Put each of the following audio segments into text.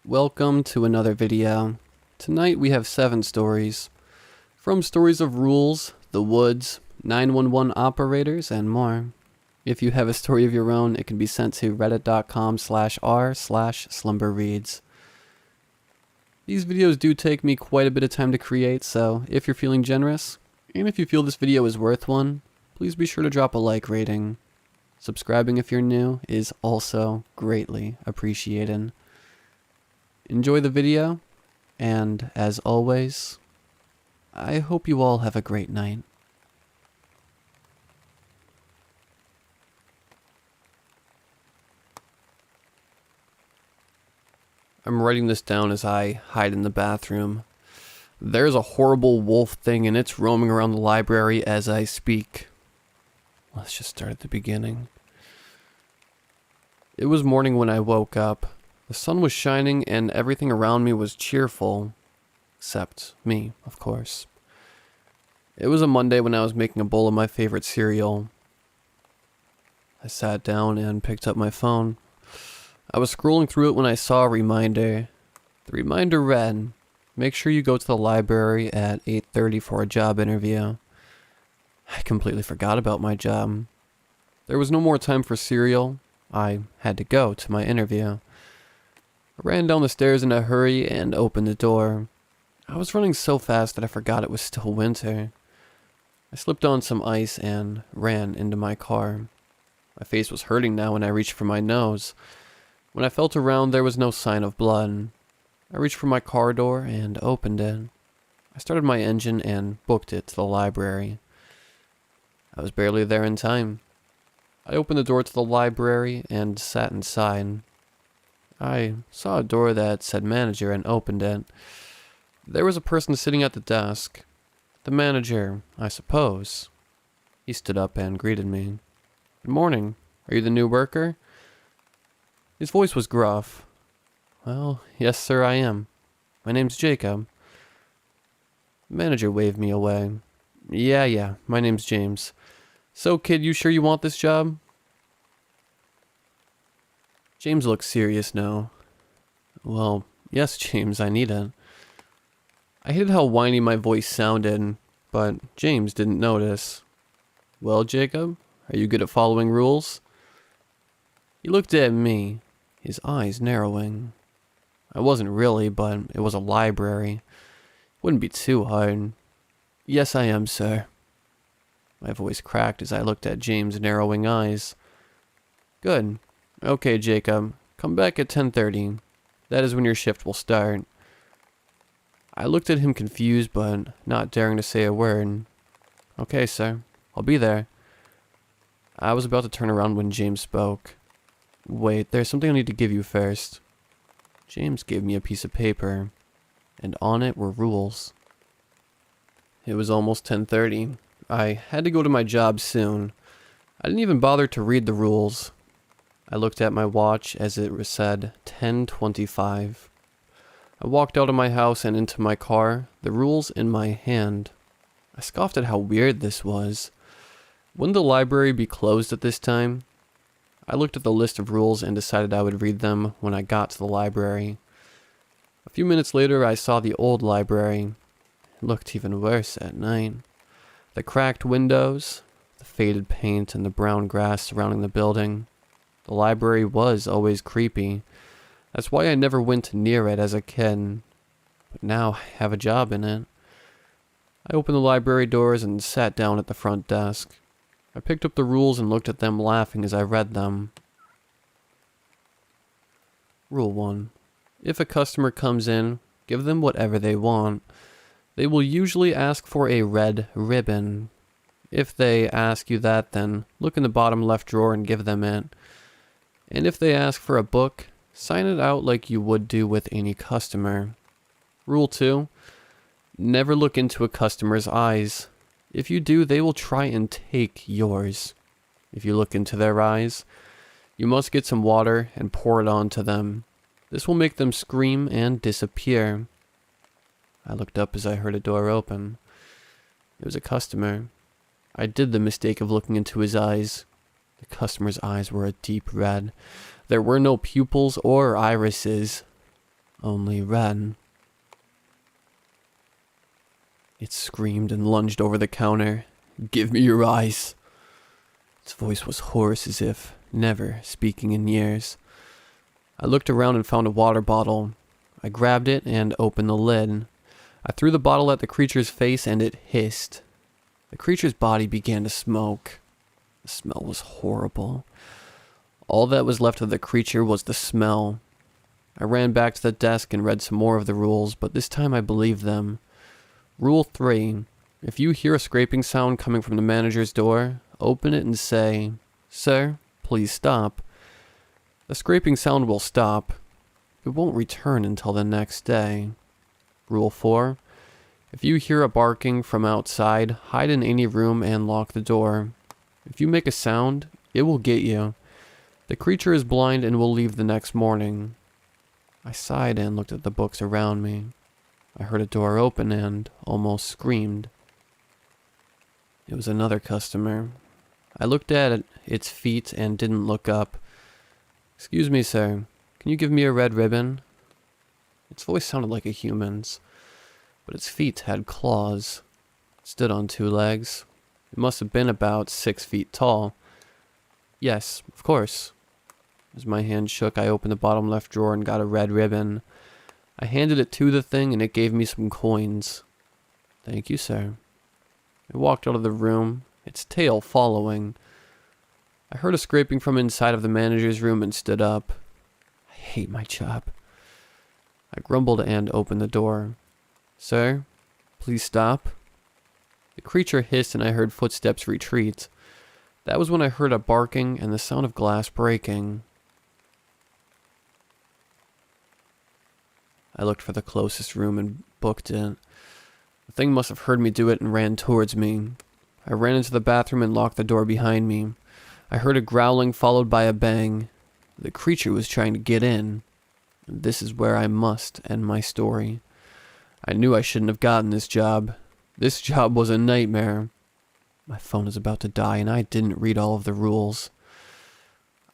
Welcome to another video. Tonight we have 7 stories. From stories of rules, the woods, 911 operators, and more. If you have a story of your own, it can be sent to reddit.com/r/slumberreads. These videos do take me quite a bit of time to create, so if you're feeling generous, and if you feel this video is worth one, please be sure to drop a like rating. Subscribing if you're new is also greatly appreciated. Enjoy the video, and as always, I hope you all have a great night. I'm writing this down as I hide in the bathroom. There's a horrible wolf thing and it's roaming around the library as I speak. Let's just start at the beginning. It was morning when I woke up. The sun was shining and everything around me was cheerful. Except me, of course. It was a Monday when I was making a bowl of my favorite cereal. I sat down and picked up my phone. I was scrolling through it when I saw a reminder. The reminder read, "Make sure you go to the library at 8:30 for a job interview." I completely forgot about my job. There was no more time for cereal. I had to go to my interview. I ran down the stairs in a hurry and opened the door. I was running so fast that I forgot it was still winter. I slipped on some ice and ran into my car. My face was hurting now when I reached for my nose. When I felt around, there was no sign of blood. I reached for my car door and opened it. I started my engine and booked it to the library. I was barely there in time. I opened the door to the library and sat inside. I saw a door that said manager and opened it. There was a person sitting at the desk. The manager, I suppose. He stood up and greeted me. "Good morning. Are you the new worker?" His voice was gruff. "Well, yes sir, I am. My name's Jacob." The manager waved me away. Yeah, my name's James. "So kid, you sure you want this job?" James looked serious now. "Well, yes, James, I need it." I hated how whiny my voice sounded, but James didn't notice. "Well, Jacob, are you good at following rules?" He looked at me, his eyes narrowing. I wasn't really, but it was a library. Wouldn't be too hard. "Yes, I am, sir." My voice cracked as I looked at James' narrowing eyes. "Good. Okay, Jacob, come back at 10:30. That is when your shift will start." I looked at him confused, but not daring to say a word. "Okay, sir. I'll be there." I was about to turn around when James spoke. "Wait, there's something I need to give you first." James gave me a piece of paper, and on it were rules. It was almost 10:30. I had to go to my job soon. I didn't even bother to read the rules. I looked at my watch as it said 10:25. I walked out of my house and into my car, the rules in my hand. I scoffed at how weird this was. Wouldn't the library be closed at this time? I looked at the list of rules and decided I would read them when I got to the library. A few minutes later, I saw the old library. It looked even worse at night. The cracked windows, the faded paint, and the brown grass surrounding the building. The library was always creepy. That's why I never went near it as a kid. But now I have a job in it. I opened the library doors and sat down at the front desk. I picked up the rules and looked at them laughing as I read them. Rule 1. If a customer comes in, give them whatever they want. They will usually ask for a red ribbon. If they ask you that, then look in the bottom left drawer and give them it. And if they ask for a book, sign it out like you would do with any customer. Rule 2. Never look into a customer's eyes. If you do, they will try and take yours. If you look into their eyes, you must get some water and pour it onto them. This will make them scream and disappear. I looked up as I heard a door open. It was a customer. I did the mistake of looking into his eyes. The customer's eyes were a deep red. There were no pupils or irises, only red. It screamed and lunged over the counter. "Give me your eyes." Its voice was hoarse as if never speaking in years. I looked around and found a water bottle. I grabbed it and opened the lid. I threw the bottle at the creature's face and it hissed. The creature's body began to smoke. The smell was horrible. All that was left of the creature was the smell. I ran back to the desk and read some more of the rules, but this time I believed them. Rule 3. If you hear a scraping sound coming from the manager's door, open it and say, "Sir, please stop." The scraping sound will stop. It won't return until the next day. Rule 4. If you hear a barking from outside, hide in any room and lock the door. If you make a sound, it will get you. The creature is blind and will leave the next morning. I sighed and looked at the books around me. I heard a door open and almost screamed. It was another customer. I looked at its feet and didn't look up. "Excuse me, sir. Can you give me a red ribbon?" Its voice sounded like a human's, but its feet had claws. It stood on 2 legs. It must have been about 6 feet tall. "Yes, of course." As my hand shook, I opened the bottom left drawer and got a red ribbon. I handed it to the thing and it gave me some coins. "Thank you, sir." It walked out of the room, its tail following. I heard a scraping from inside of the manager's room and stood up. I hate my job. I grumbled and opened the door. "Sir, please stop." The creature hissed and I heard footsteps retreat. That was when I heard a barking and the sound of glass breaking. I looked for the closest room and booked it. The thing must have heard me do it and ran towards me. I ran into the bathroom and locked the door behind me. I heard a growling followed by a bang. The creature was trying to get in. And this is where I must end my story. I knew I shouldn't have gotten this job. This job was a nightmare. My phone is about to die and I didn't read all of the rules.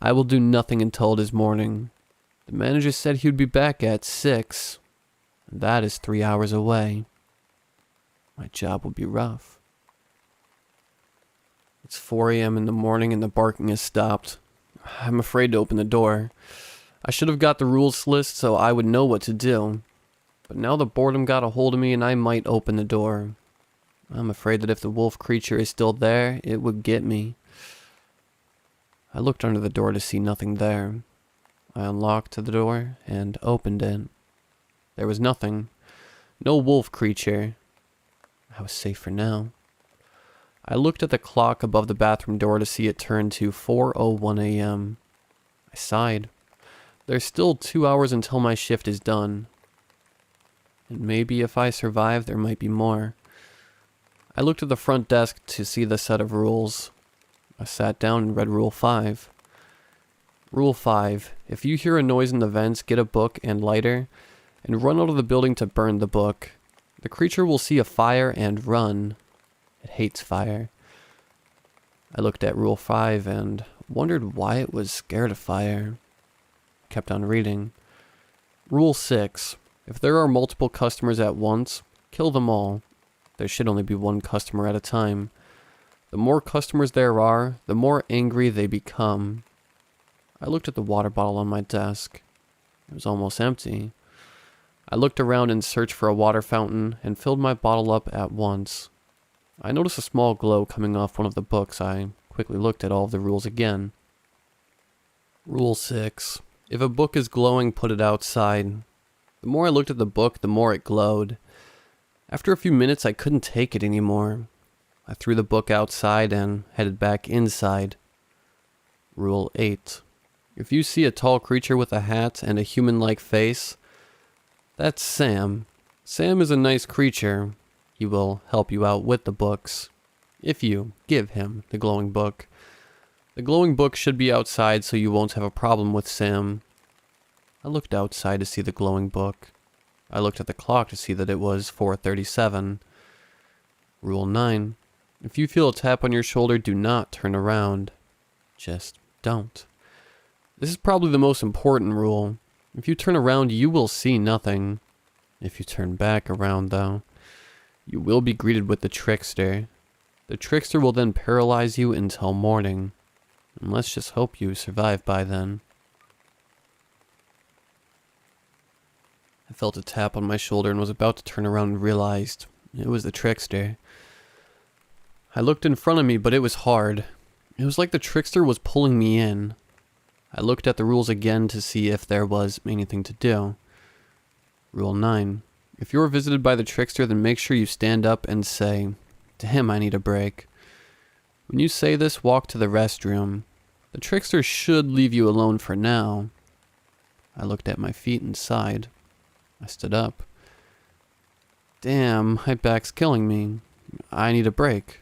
I will do nothing until it is morning. The manager said he would be back at 6. And that is 3 hours away. My job will be rough. It's 4 a.m. in the morning and the barking has stopped. I'm afraid to open the door. I should have got the rules list so I would know what to do. But now the boredom got a hold of me and I might open the door. I'm afraid that if the wolf creature is still there, it would get me. I looked under the door to see nothing there. I unlocked the door and opened it. There was nothing. No wolf creature. I was safe for now. I looked at the clock above the bathroom door to see it turn to 4:01 a.m. I sighed. There's still 2 hours until my shift is done. And maybe if I survive, there might be more. I looked at the front desk to see the set of rules. I sat down and read Rule 5. Rule 5. If you hear a noise in the vents, get a book and lighter, and run out of the building to burn the book. The creature will see a fire and run. It hates fire. I looked at Rule 5 and wondered why it was scared of fire. Kept on reading. Rule 6. If there are multiple customers at once, kill them all. There should only be one customer at a time. The more customers there are, the more angry they become. I looked at the water bottle on my desk. It was almost empty. I looked around and searched for a water fountain and filled my bottle up at once. I noticed a small glow coming off one of the books. I quickly looked at all of the rules again. Rule 6. If a book is glowing, put it outside. The more I looked at the book, the more it glowed. After a few minutes, I couldn't take it anymore. I threw the book outside and headed back inside. Rule 8. If you see a tall creature with a hat and a human-like face, that's Sam. Sam is a nice creature. He will help you out with the books, if you give him the glowing book. The glowing book should be outside so you won't have a problem with Sam. I looked outside to see the glowing book. I looked at the clock to see that it was 4:37. Rule 9. If you feel a tap on your shoulder, do not turn around. Just don't. This is probably the most important rule. If you turn around, you will see nothing. If you turn back around, though, you will be greeted with the trickster. The trickster will then paralyze you until morning. And let's just hope you survive by then. I felt a tap on my shoulder and was about to turn around and realized it was the trickster. I looked in front of me, but it was hard. It was like the trickster was pulling me in. I looked at the rules again to see if there was anything to do. Rule 9. If you are visited by the trickster, then make sure you stand up and say, "Damn, I need a break." When you say this, walk to the restroom. The trickster should leave you alone for now. I looked at my feet and sighed. I stood up. Damn, my back's killing me. I need a break.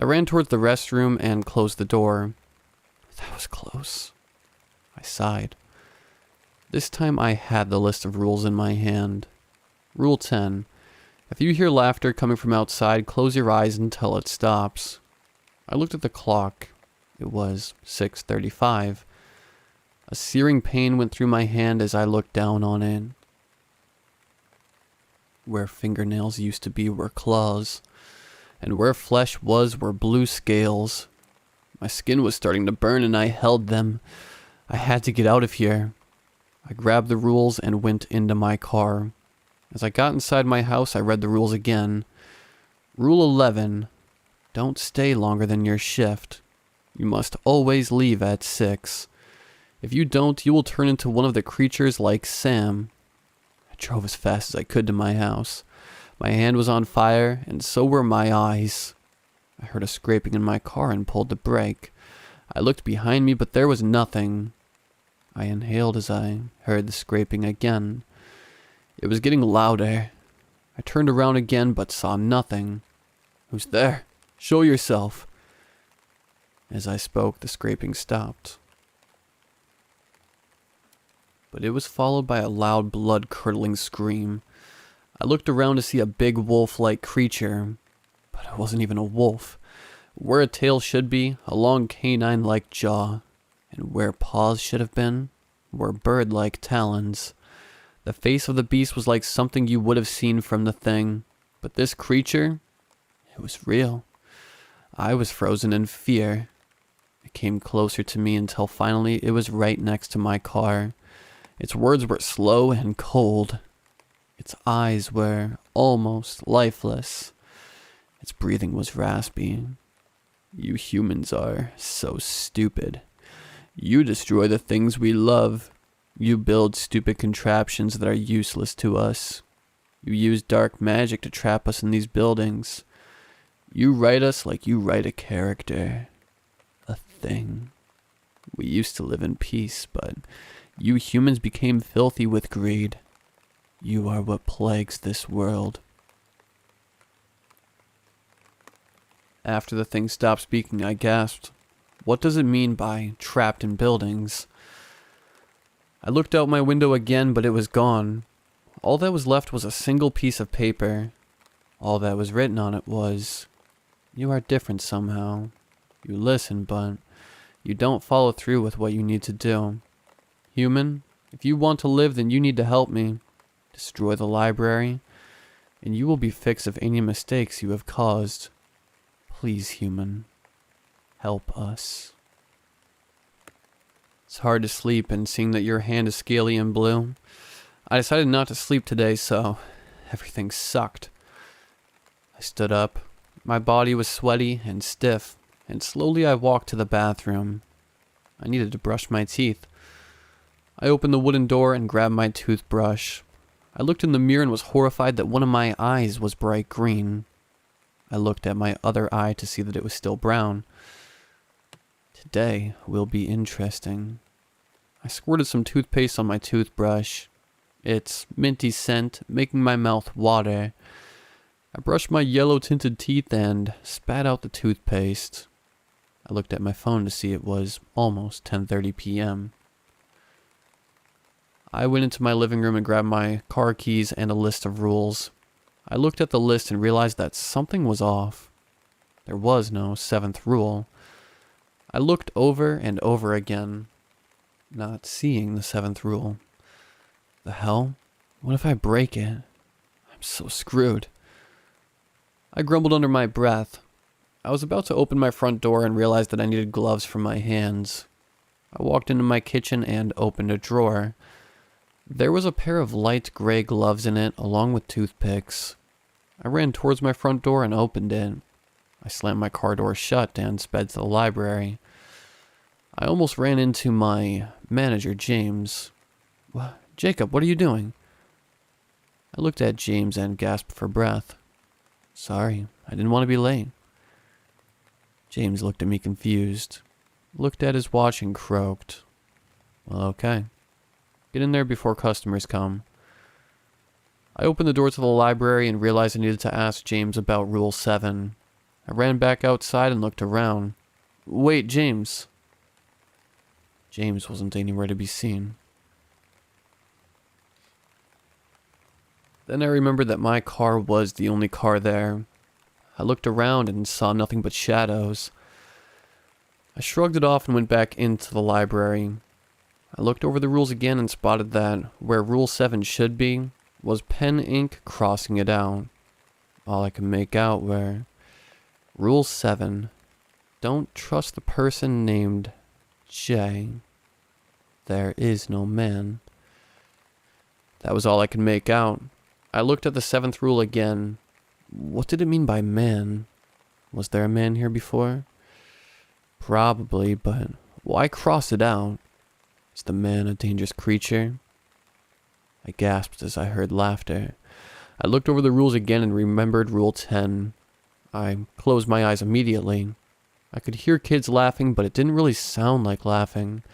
I ran towards the restroom and closed the door. That was close. I sighed. This time I had the list of rules in my hand. Rule 10. If you hear laughter coming from outside, close your eyes until it stops. I looked at the clock. It was 6:35. A searing pain went through my hand as I looked down on it. Where fingernails used to be were claws, and where flesh was were blue scales. My skin was starting to burn and I held them. I had to get out of here. I grabbed the rules and went into my car. As I got inside my house, I read the rules again. Rule 11. Don't stay longer than your shift. You must always leave at 6. If you don't, you will turn into one of the creatures like Sam. I drove as fast as I could to my house. My hand was on fire, and so were my eyes. I heard a scraping in my car and pulled the brake. I looked behind me, but there was nothing. I inhaled as I heard the scraping again. It was getting louder. I turned around again, but saw nothing. Who's there? Show yourself. As I spoke, the scraping stopped. But it was followed by a loud, blood-curdling scream. I looked around to see a big wolf-like creature, but it wasn't even a wolf. Where a tail should be, a long canine-like jaw, and where paws should have been, were bird-like talons. The face of the beast was like something you would have seen from The Thing, but this creature, it was real. I was frozen in fear. It came closer to me until finally it was right next to my car. Its words were slow and cold. Its eyes were almost lifeless. Its breathing was raspy. You humans are so stupid. You destroy the things we love. You build stupid contraptions that are useless to us. You use dark magic to trap us in these buildings. You write us like you write a character. A thing. We used to live in peace, but you humans became filthy with greed. You are what plagues this world. After the thing stopped speaking, I gasped. What does it mean by trapped in buildings? I looked out my window again, but it was gone. All that was left was a single piece of paper. All that was written on it was, "You are different somehow. You listen, but you don't follow through with what you need to do. Human, if you want to live, then you need to help me. Destroy the library, and you will be fixed of any mistakes you have caused. Please, human, help us." It's hard to sleep, and seeing that your hand is scaly and blue, I decided not to sleep today, so everything sucked. I stood up. My body was sweaty and stiff, and slowly I walked to the bathroom. I needed to brush my teeth. I opened the wooden door and grabbed my toothbrush. I looked in the mirror and was horrified that one of my eyes was bright green. I looked at my other eye to see that it was still brown. Today will be interesting. I squirted some toothpaste on my toothbrush. Its minty scent making my mouth water. I brushed my yellow-tinted teeth and spat out the toothpaste. I looked at my phone to see it was almost 10:30 p.m. I went into my living room and grabbed my car keys and a list of rules. I looked at the list and realized that something was off. There was no seventh rule. I looked over and over again, not seeing the seventh rule. The hell? What if I break it? I'm so screwed. I grumbled under my breath. I was about to open my front door and realized that I needed gloves for my hands. I walked into my kitchen and opened a drawer. There was a pair of light gray gloves in it, along with toothpicks. I ran towards my front door and opened it. I slammed my car door shut and sped to the library. I almost ran into my manager, James. Jacob, what are you doing? I looked at James and gasped for breath. Sorry, I didn't want to be late. James looked at me confused, looked at his watch and croaked. Well, okay. Get in there before customers come. I opened the door to the library and realized I needed to ask James about Rule 7. I ran back outside and looked around. Wait, James. James wasn't anywhere to be seen. Then I remembered that my car was the only car there. I looked around and saw nothing but shadows. I shrugged it off and went back into the library. I looked over the rules again and spotted that where Rule 7 should be was pen ink crossing it out. All I could make out were Rule 7. Don't trust the person named J. There is no man. That was all I could make out. I looked at the 7th rule again. What did it mean by man? Was there a man here before? Probably, but why cross it out? Is the man a dangerous creature? I gasped as I heard laughter. I looked over the rules again and remembered Rule 10. I closed my eyes immediately. I could hear kids laughing, but it didn't really sound like laughing.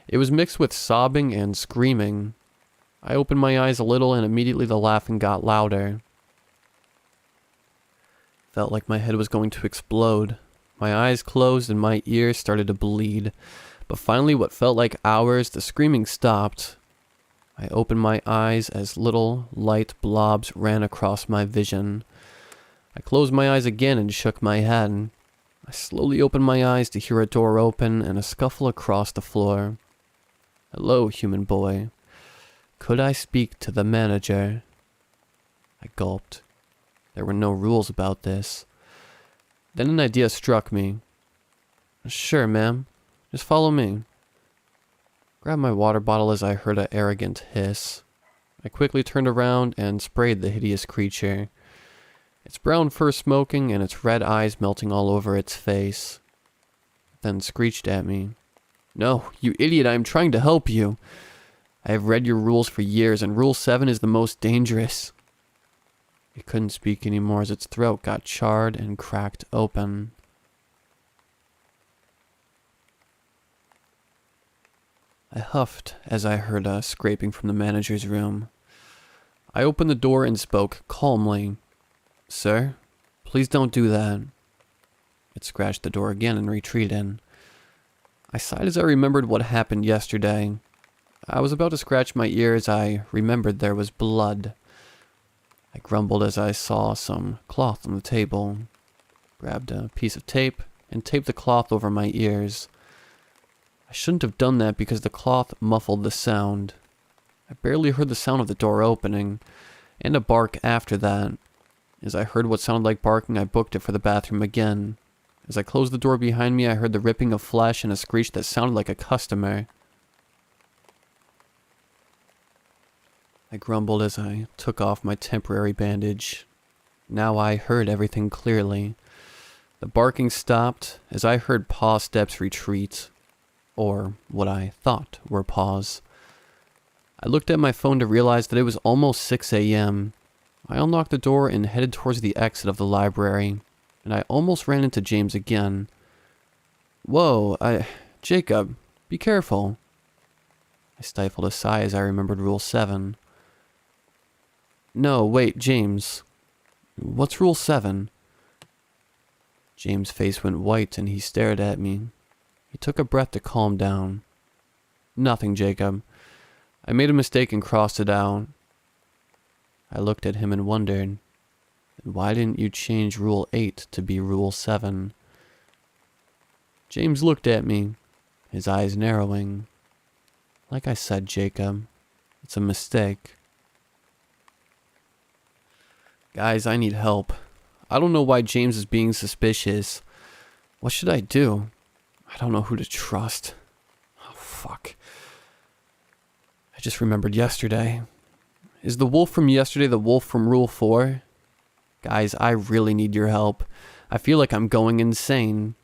It was mixed with sobbing and screaming. I opened my eyes a little and immediately the laughing got louder. Felt like my head was going to explode. My eyes closed and my ears started to bleed. But finally, what felt like hours, the screaming stopped. I opened my eyes as little light blobs ran across my vision. I closed my eyes again and shook my head. I slowly opened my eyes to hear a door open and a scuffle across the floor. Hello, human boy. Could I speak to the manager? I gulped. There were no rules about this. Then an idea struck me. Sure, ma'am. Just follow me. Grabbed my water bottle as I heard an arrogant hiss. I quickly turned around and sprayed the hideous creature. Its brown fur smoking and its red eyes melting all over its face. Then screeched at me. No, you idiot, I am trying to help you. I have read your rules for years, and Rule 7 is the most dangerous. It couldn't speak anymore as its throat got charred and cracked open. I huffed as I heard a scraping from the manager's room. I opened the door and spoke calmly. Sir, please don't do that. It scratched the door again and retreated. I sighed as I remembered what happened yesterday. I was about to scratch my ear as I remembered there was blood. I grumbled as I saw some cloth on the table, grabbed a piece of tape, and taped the cloth over my ears. I shouldn't have done that because the cloth muffled the sound. I barely heard the sound of the door opening, and a bark after that. As I heard what sounded like barking, I booked it for the bathroom again. As I closed the door behind me, I heard the ripping of flesh and a screech that sounded like a customer. I grumbled as I took off my temporary bandage. Now I heard everything clearly. The barking stopped as I heard paw steps retreat, or what I thought were paws. I looked at my phone to realize that it was almost 6 a.m. I unlocked the door and headed towards the exit of the library, and I almost ran into James again. Whoa, Jacob, be careful. I stifled a sigh as I remembered Rule 7. No, wait, James. What's Rule 7? James' face went white and he stared at me. He took a breath to calm down. Nothing, Jacob. I made a mistake and crossed it out. I looked at him and wondered, why didn't you change Rule 8 to be Rule 7? James looked at me, his eyes narrowing. Like I said, Jacob, it's a mistake. Guys, I need help. I don't know why James is being suspicious. What should I do? I don't know who to trust. Oh, fuck. I just remembered yesterday. Is the wolf from yesterday the wolf from Rule 4? Guys, I really need your help. I feel like I'm going insane.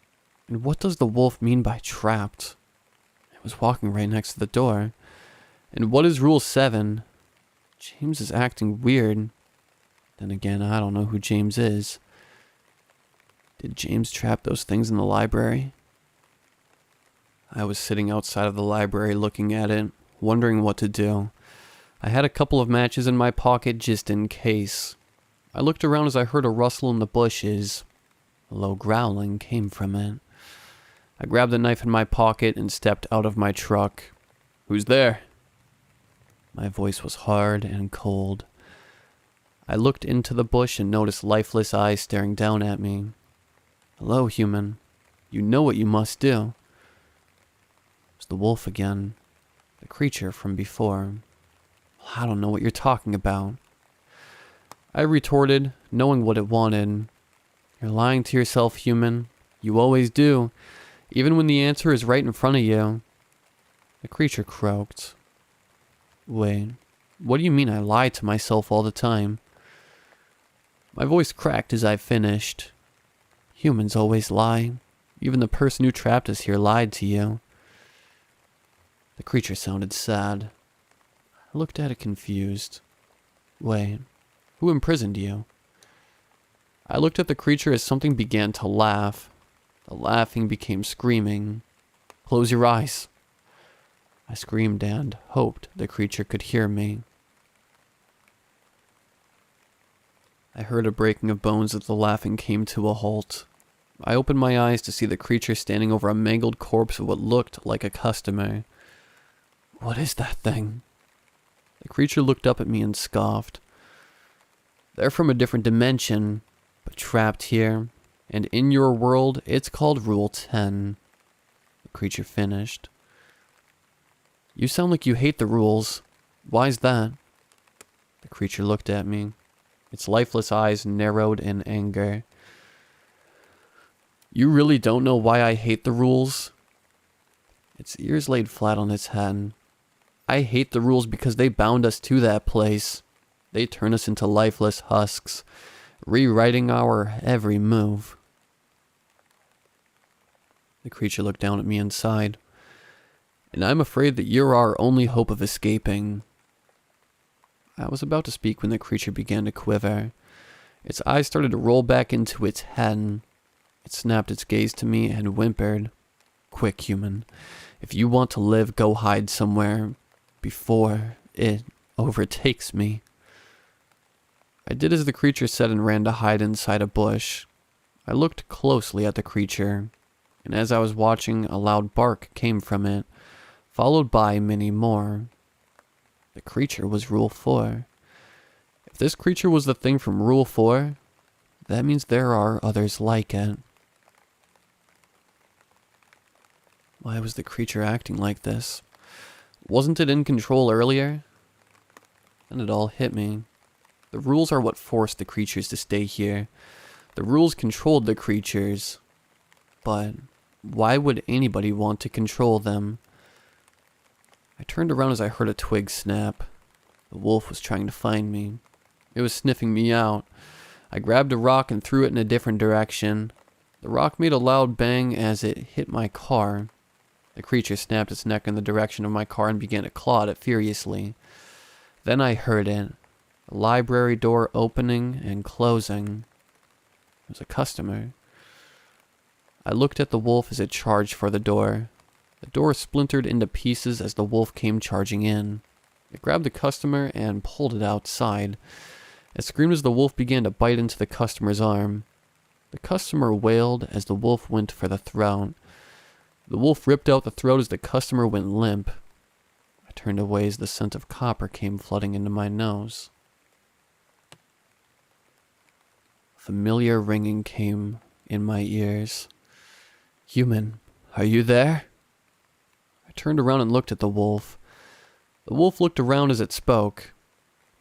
And what does the wolf mean by trapped? It was walking right next to the door. And what is Rule 7? James is acting weird. Then again, I don't know who James is. Did James trap those things in the library? I was sitting outside of the library looking at it, wondering what to do. I had a couple of matches in my pocket just in case. I looked around as I heard a rustle in the bushes. A low growling came from it. I grabbed the knife in my pocket and stepped out of my truck. Who's there? My voice was hard and cold. I looked into the bush and noticed lifeless eyes staring down at me. Hello, human. You know what you must do. It was the wolf again. The creature from before. I don't know what you're talking about. I retorted, knowing what it wanted. You're lying to yourself, human. You always do, even when the answer is right in front of you. The creature croaked. Wait, what do you mean I lie to myself all the time? My voice cracked as I finished. Humans always lie. Even the person who trapped us here lied to you. The creature sounded sad. I looked at it confused. Wait, who imprisoned you? I looked at the creature as something began to laugh. The laughing became screaming. Close your eyes. I screamed and hoped the creature could hear me. I heard a breaking of bones as the laughing came to a halt. I opened my eyes to see the creature standing over a mangled corpse of what looked like a customer. What is that thing? The creature looked up at me and scoffed. They're from a different dimension, but trapped here, and in your world, it's called Rule 10. The creature finished. You sound like you hate the rules. Why's that? The creature looked at me. Its lifeless eyes narrowed in anger. You really don't know why I hate the rules? Its ears laid flat on its head. I hate the rules because they bound us to that place. They turn us into lifeless husks, rewriting our every move. The creature looked down at me and sighed. And I'm afraid that you're our only hope of escaping. I was about to speak when the creature began to quiver. Its eyes started to roll back into its head. It snapped its gaze to me and whimpered. Quick, human. If you want to live, go hide somewhere before it overtakes me. I did as the creature said and ran to hide inside a bush. I looked closely at the creature, and as I was watching, a loud bark came from it, followed by many more. The creature was Rule 4. If this creature was the thing from Rule 4, that means there are others like it. Why was the creature acting like this? Wasn't it in control earlier? Then it all hit me. The rules are what forced the creatures to stay here. The rules controlled the creatures. But why would anybody want to control them? I turned around as I heard a twig snap. The wolf was trying to find me. It was sniffing me out. I grabbed a rock and threw it in a different direction. The rock made a loud bang as it hit my car. The creature snapped its neck in the direction of my car and began to claw at it furiously. Then I heard it. The library door opening and closing. It was a customer. I looked at the wolf as it charged for the door. The door splintered into pieces as the wolf came charging in. It grabbed the customer and pulled it outside. It screamed as the wolf began to bite into the customer's arm. The customer wailed as the wolf went for the throat. The wolf ripped out the throat as the customer went limp. I turned away as the scent of copper came flooding into my nose. Familiar ringing came in my ears. "Human, are you there?" I turned around and looked at the wolf. The wolf looked around as it spoke.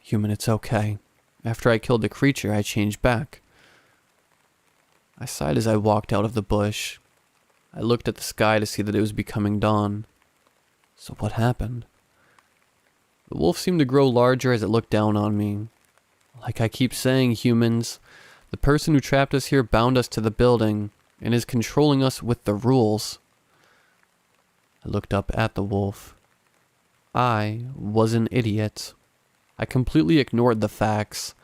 "Human, it's okay. After I killed the creature, I changed back." I sighed as I walked out of the bush. I looked at the sky to see that it was becoming dawn. So what happened? The wolf seemed to grow larger as it looked down on me. Like I keep saying, humans, the person who trapped us here bound us to the building and is controlling us with the rules. I looked up at the wolf. I was an idiot. I completely ignored the facts.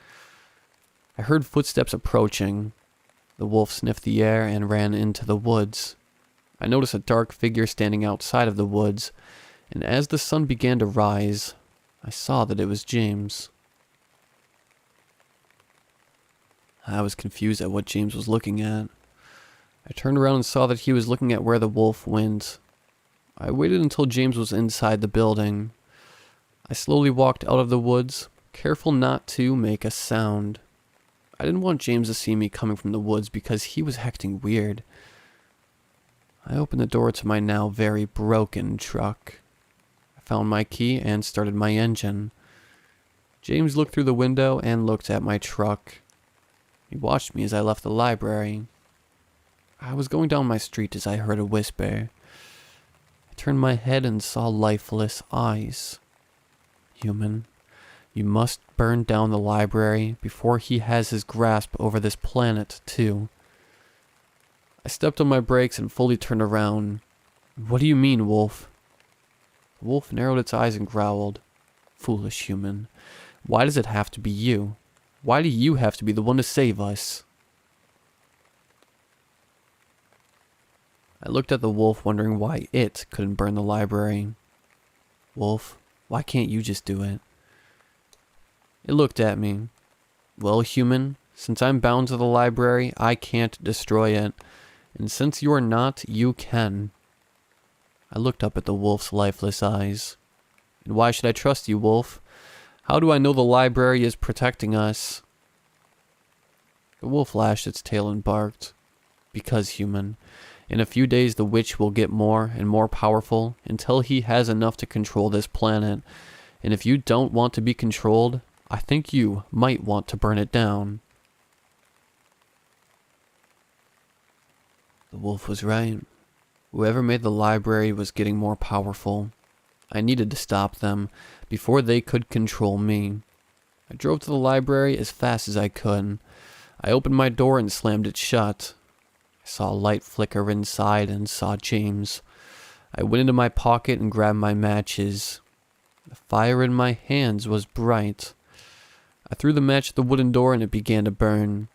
I heard footsteps approaching. The wolf sniffed the air and ran into the woods. I noticed a dark figure standing outside of the woods, and as the sun began to rise, I saw that it was James. I was confused at what James was looking at. I turned around and saw that he was looking at where the wolf went. I waited until James was inside the building. I slowly walked out of the woods, careful not to make a sound. I didn't want James to see me coming from the woods because he was acting weird. I opened the door to my now very broken truck. I found my key and started my engine. James looked through the window and looked at my truck. He watched me as I left the library. I was going down my street as I heard a whisper. I turned my head and saw lifeless eyes. "Human, you must burn down the library before he has his grasp over this planet, too." I stepped on my brakes and fully turned around. "What do you mean, wolf?" The wolf narrowed its eyes and growled. "Foolish human. Why does it have to be you? Why do you have to be the one to save us?" I looked at the wolf, wondering why it couldn't burn the library. "Wolf, why can't you just do it?" It looked at me. "Well, human, since I'm bound to the library, I can't destroy it. And since you are not, you can." I looked up at the wolf's lifeless eyes. "And why should I trust you, wolf? How do I know the library is protecting us?" The wolf lashed its tail and barked. "Because, human, in a few days the witch will get more and more powerful until he has enough to control this planet. And if you don't want to be controlled, I think you might want to burn it down." The wolf was right. Whoever made the library was getting more powerful. I needed to stop them before they could control me. I drove to the library as fast as I could. I opened my door and slammed it shut. I saw a light flicker inside and saw James. I went into my pocket and grabbed my matches. The fire in my hands was bright. I threw the match at the wooden door and it began to burn.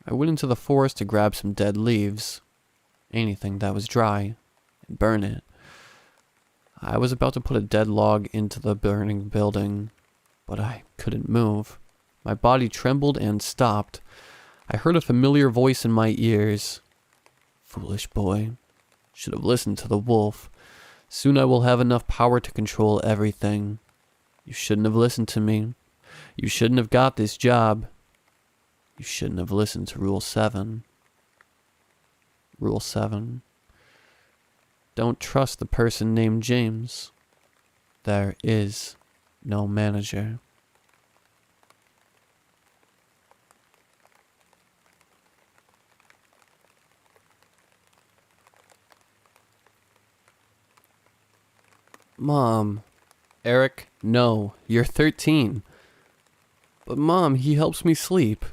I went into the forest to grab some dead leaves. Anything that was dry, and burn it. I was about to put a dead log into the burning building, but I couldn't move. My body trembled and stopped. I heard a familiar voice in my ears. "Foolish boy. Should have listened to the wolf. Soon I will have enough power to control everything. You shouldn't have listened to me. You shouldn't have got this job. You shouldn't have listened to Rule 7. Rule 7. Don't trust the person named James. There is no manager." "Mom." "Eric, no, you're 13. "But Mom, he helps me sleep."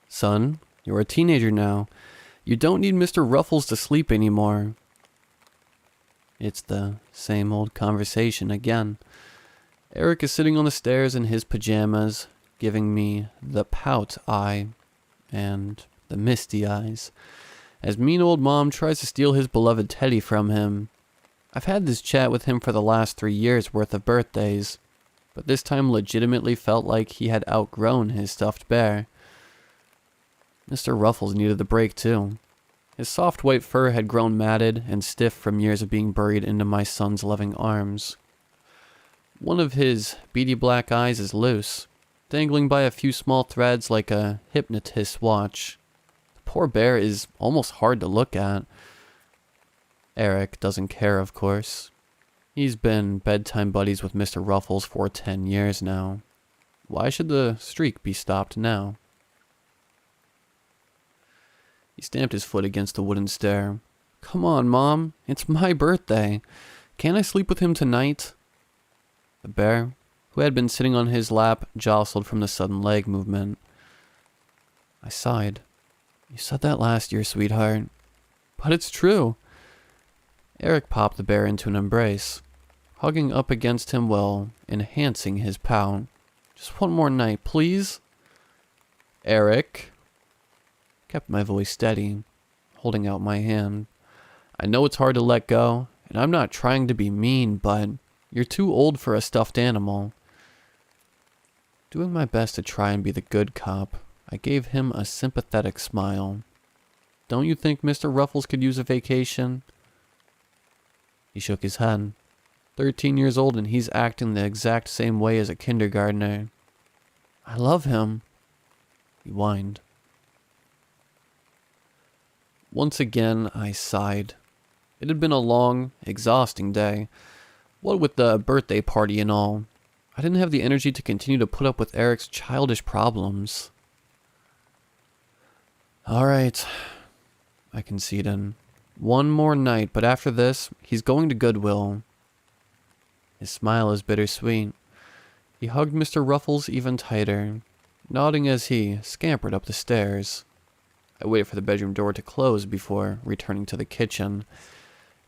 "Son, you're a teenager now. You don't need Mr. Ruffles to sleep anymore." It's the same old conversation again. Eric is sitting on the stairs in his pajamas, giving me the pout eye and the misty eyes, as mean old Mom tries to steal his beloved teddy from him. I've had this chat with him for the last 3 years worth of birthdays, but this time legitimately felt like he had outgrown his stuffed bear. Mr. Ruffles needed the break too. His soft white fur had grown matted and stiff from years of being buried into my son's loving arms. One of his beady black eyes is loose, dangling by a few small threads like a hypnotist's watch. The poor bear is almost hard to look at. Eric doesn't care, of course. He's been bedtime buddies with Mr. Ruffles for 10 years now. Why should the streak be stopped now? He stamped his foot against the wooden stair. Come on, Mom. It's my birthday. Can't I sleep with him tonight? The bear, who had been sitting on his lap, jostled from the sudden leg movement. I sighed. You said that last year, sweetheart. But it's true. Eric popped the bear into an embrace, hugging up against him while enhancing his pout. Just one more night, please. Eric. Kept my voice steady, holding out my hand. I know it's hard to let go, and I'm not trying to be mean, but you're too old for a stuffed animal. Doing my best to try and be the good cop, I gave him a sympathetic smile. Don't you think Mr. Ruffles could use a vacation? He shook his head. 13 years old and he's acting the exact same way as a kindergartner. I love him, he whined. Once again, I sighed. It had been a long, exhausting day. What with the birthday party and all, I didn't have the energy to continue to put up with Eric's childish problems. All right, I conceded. One more night, but after this, he's going to Goodwill. His smile is bittersweet. He hugged Mr. Ruffles even tighter, nodding as he scampered up the stairs. I waited for the bedroom door to close before returning to the kitchen,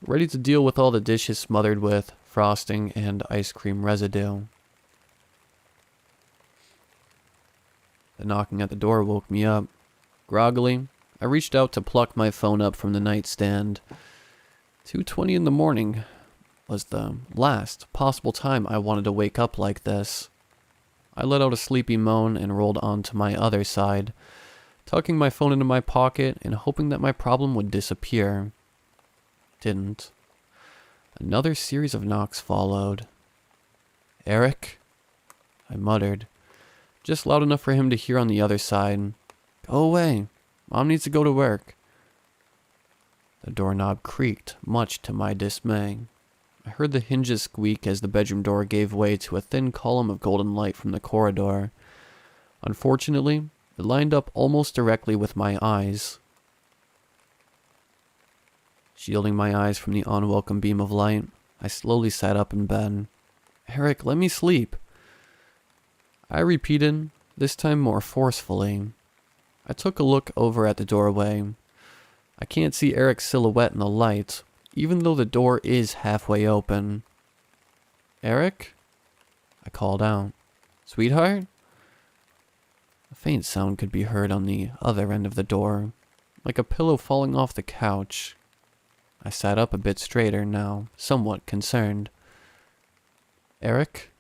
ready to deal with all the dishes smothered with frosting and ice cream residue. The knocking at the door woke me up. Groggily, I reached out to pluck my phone up from the nightstand. 2:20 in the morning was the last possible time I wanted to wake up like this. I let out a sleepy moan and rolled onto my other side, tucking my phone into my pocket and hoping that my problem would disappear. Didn't. Another series of knocks followed. Eric? I muttered, just loud enough for him to hear on the other side. Go away. Mom needs to go to work. The doorknob creaked, much to my dismay. I heard the hinges squeak as the bedroom door gave way to a thin column of golden light from the corridor. Unfortunately, it lined up almost directly with my eyes. Shielding my eyes from the unwelcome beam of light, I slowly sat up in bed. Eric, let me sleep. I repeated, this time more forcefully. I took a look over at the doorway. I can't see Eric's silhouette in the light, even though the door is halfway open. Eric? I called out. Sweetheart? A faint sound could be heard on the other end of the door, like a pillow falling off the couch. I sat up a bit straighter now, somewhat concerned. Eric?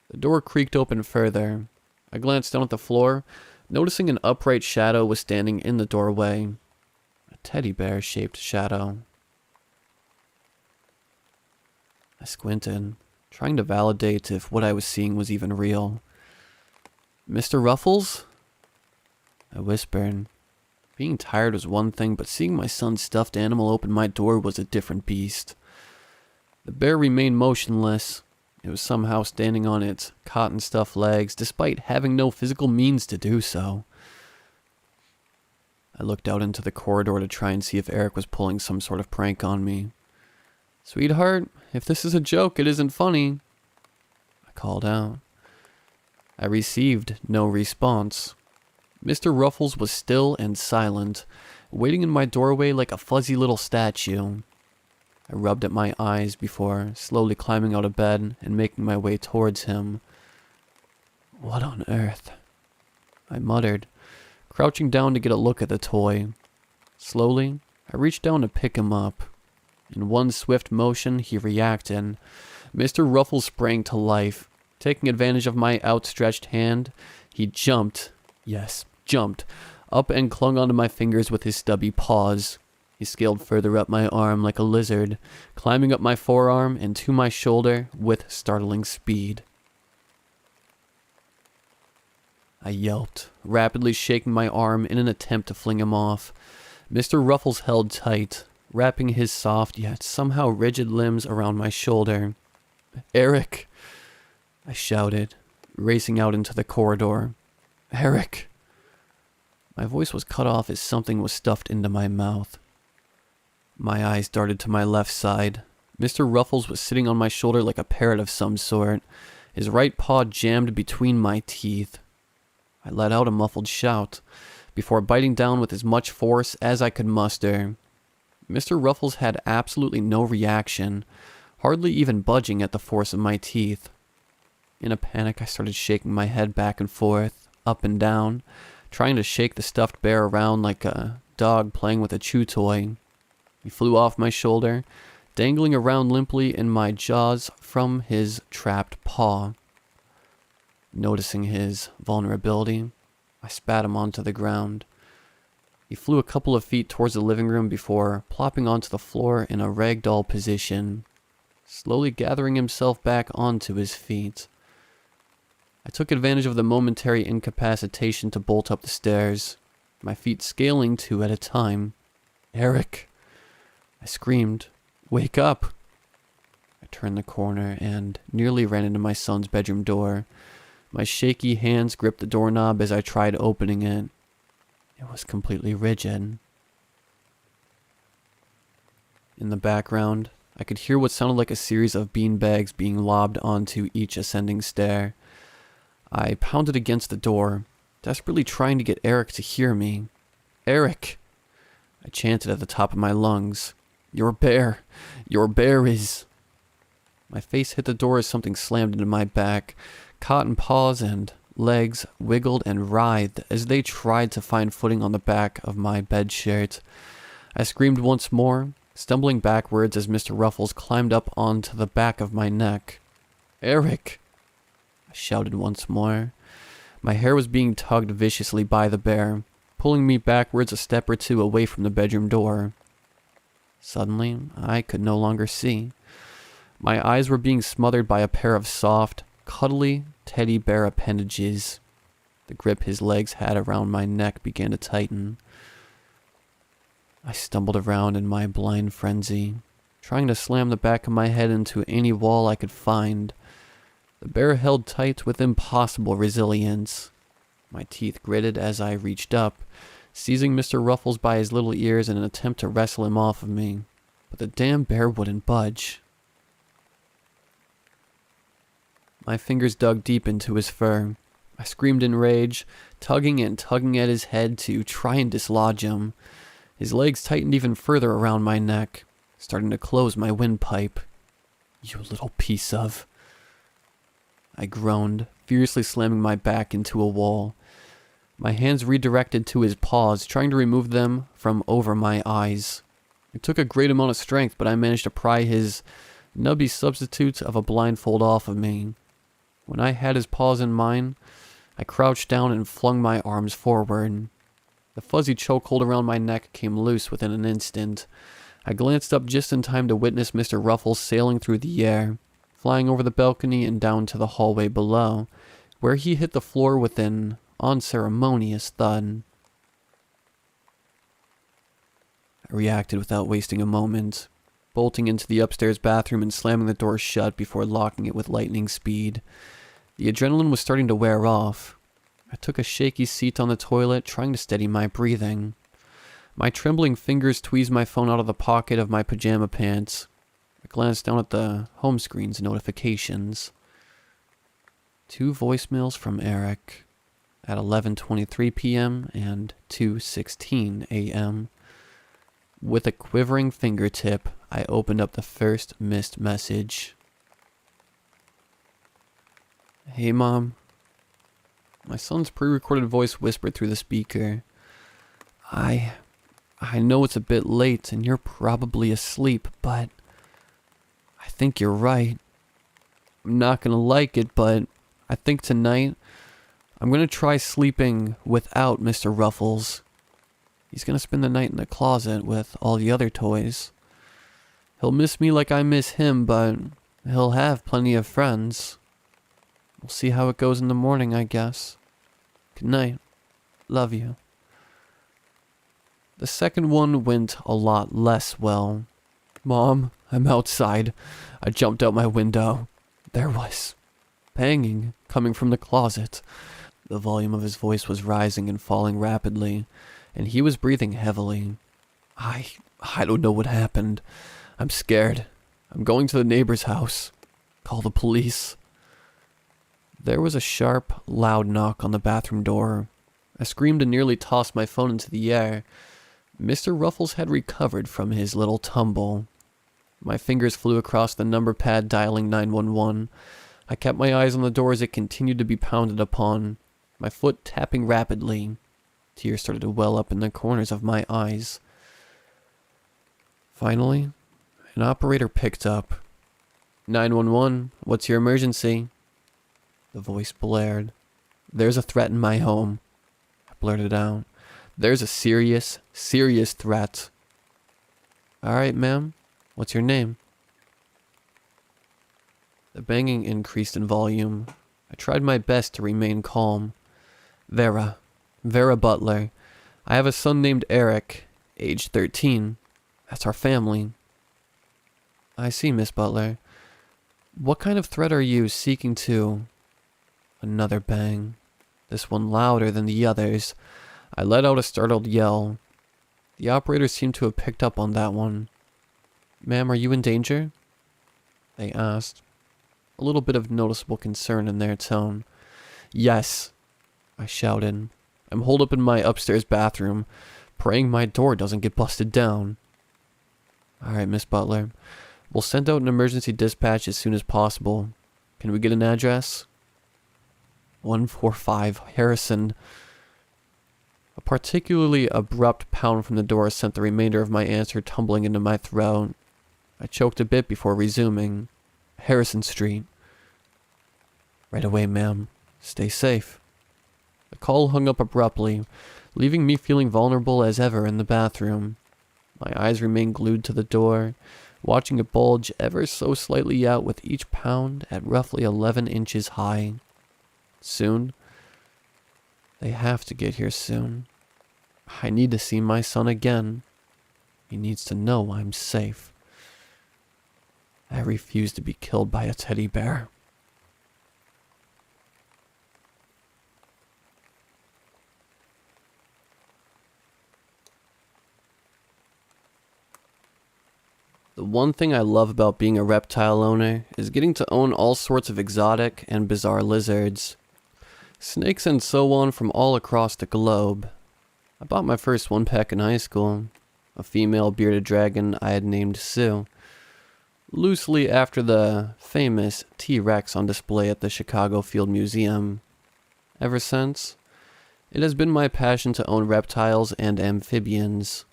The door creaked open further. I glanced down at the floor, noticing an upright shadow was standing in the doorway. A teddy bear-shaped shadow. I squinted, trying to validate if what I was seeing was even real. Mr. Ruffles? I whispered. Being tired was one thing, but seeing my son's stuffed animal open my door was a different beast. The bear remained motionless. It was somehow standing on its cotton-stuffed legs, despite having no physical means to do so. I looked out into the corridor to try and see if Eric was pulling some sort of prank on me. Sweetheart, if this is a joke, it isn't funny. I called out. I received no response. Mr. Ruffles was still and silent, waiting in my doorway like a fuzzy little statue. I rubbed at my eyes before slowly climbing out of bed and making my way towards him. What on earth? I muttered, crouching down to get a look at the toy. Slowly, I reached down to pick him up. In one swift motion, he reacted. Mr. Ruffles sprang to life. Taking advantage of my outstretched hand, he jumped, yes, jumped, up and clung onto my fingers with his stubby paws. He scaled further up my arm like a lizard, climbing up my forearm and to my shoulder with startling speed. I yelped, rapidly shaking my arm in an attempt to fling him off. Mr. Ruffles held tight, wrapping his soft yet somehow rigid limbs around my shoulder. "Eric!" I shouted, racing out into the corridor. "Eric!" My voice was cut off as something was stuffed into my mouth. My eyes darted to my left side. Mr. Ruffles was sitting on my shoulder like a parrot of some sort, his right paw jammed between my teeth. I let out a muffled shout, before biting down with as much force as I could muster. Mr. Ruffles had absolutely no reaction, hardly even budging at the force of my teeth. In a panic, I started shaking my head back and forth, up and down, trying to shake the stuffed bear around like a dog playing with a chew toy. He flew off my shoulder, dangling around limply in my jaws from his trapped paw. Noticing his vulnerability, I spat him onto the ground. He flew a couple of feet towards the living room before plopping onto the floor in a ragdoll position, slowly gathering himself back onto his feet. I took advantage of the momentary incapacitation to bolt up the stairs, my feet scaling 2 at a time. "Eric!" I screamed. "Wake up!" I turned the corner and nearly ran into my son's bedroom door. My shaky hands gripped the doorknob as I tried opening it. It was completely rigid. In the background, I could hear what sounded like a series of beanbags being lobbed onto each ascending stair. I pounded against the door, desperately trying to get Eric to hear me. "Eric!" I chanted at the top of my lungs. Your bear is..." My face hit the door as something slammed into my back. Cotton paws and legs wiggled and writhed as they tried to find footing on the back of my bed shirt. I screamed once more, stumbling backwards as Mr. Ruffles climbed up onto the back of my neck. "Eric!" I shouted once more. My hair was being tugged viciously by the bear, pulling me backwards a step or two away from the bedroom door. Suddenly, I could no longer see. My eyes were being smothered by a pair of soft, cuddly teddy bear appendages. The grip his legs had around my neck began to tighten. I stumbled around in my blind frenzy, trying to slam the back of my head into any wall I could find. The bear held tight with impossible resilience. My teeth gritted as I reached up, seizing Mr. Ruffles by his little ears in an attempt to wrestle him off of me. But the damn bear wouldn't budge. My fingers dug deep into his fur. I screamed in rage, tugging and tugging at his head to try and dislodge him. His legs tightened even further around my neck, starting to close my windpipe. "You little piece of..." I groaned, furiously slamming my back into a wall. My hands redirected to his paws, trying to remove them from over my eyes. It took a great amount of strength, but I managed to pry his nubby substitute of a blindfold off of me. When I had his paws in mine, I crouched down and flung my arms forward. The fuzzy chokehold around my neck came loose within an instant. I glanced up just in time to witness Mr. Ruffles sailing through the air, flying over the balcony and down to the hallway below, where he hit the floor with an unceremonious thud. I reacted without wasting a moment, bolting into the upstairs bathroom and slamming the door shut before locking it with lightning speed. The adrenaline was starting to wear off. I took a shaky seat on the toilet, trying to steady my breathing. My trembling fingers tweezed my phone out of the pocket of my pajama pants. I glanced down at the home screen's notifications. 2 voicemails from Eric at 11:23 p.m. and 2:16 a.m. With a quivering fingertip, I opened up the first missed message. "Hey, Mom." My son's pre-recorded voice whispered through the speaker. I know it's a bit late and you're probably asleep, but I think you're right. I'm not gonna like it, but I think tonight I'm gonna try sleeping without Mr. Ruffles. He's gonna spend the night in the closet with all the other toys. He'll miss me like I miss him, but he'll have plenty of friends. We'll see how it goes in the morning, I guess. Good night. Love you. The second one went a lot less well. Mom, I'm outside. I jumped out my window. There was banging coming from the closet. The volume of his voice was rising and falling rapidly, and he was breathing heavily. I don't know what happened. I'm scared. I'm going to the neighbor's house. Call the police. There was a sharp, loud knock on the bathroom door. I screamed and nearly tossed my phone into the air. Mr. Ruffles had recovered from his little tumble. My fingers flew across the number pad dialing 911. I kept my eyes on the door as it continued to be pounded upon, my foot tapping rapidly. Tears started to well up in the corners of my eyes. Finally, an operator picked up. 911, what's your emergency? The voice blared. There's a threat in my home. I blurted out. There's a serious threat. All right, ma'am. What's your name? The banging increased in volume. I tried my best to remain calm. Vera Butler. I have a son named Eric, age 13. That's our family. I see, Miss Butler. What kind of threat are you seeking to? Another bang. This one louder than the others. I let out a startled yell. The operator seemed to have picked up on that one. Ma'am, are you in danger? They asked, a little bit of noticeable concern in their tone. Yes, I shouted. I'm holed up in my upstairs bathroom, praying my door doesn't get busted down. All right, Miss Butler. We'll send out an emergency dispatch as soon as possible. Can we get an address? 145 Harrison. A particularly abrupt pound from the door sent the remainder of my answer tumbling into my throat. I choked a bit before resuming. Harrison Street. Right away, ma'am. Stay safe. The call hung up abruptly, leaving me feeling vulnerable as ever in the bathroom. My eyes remained glued to the door, watching it bulge ever so slightly out with each pound at roughly 11 inches high. Soon. They have to get here soon. I need to see my son again. He needs to know I'm safe. I refuse to be killed by a teddy bear. The one thing I love about being a reptile owner is getting to own all sorts of exotic and bizarre lizards. Snakes and so on from all across the globe. I bought my first one pack in high school, a female bearded dragon I had named Sue, loosely after the famous T-Rex on display at the Chicago Field Museum. Ever since, it has been my passion to own reptiles and amphibians.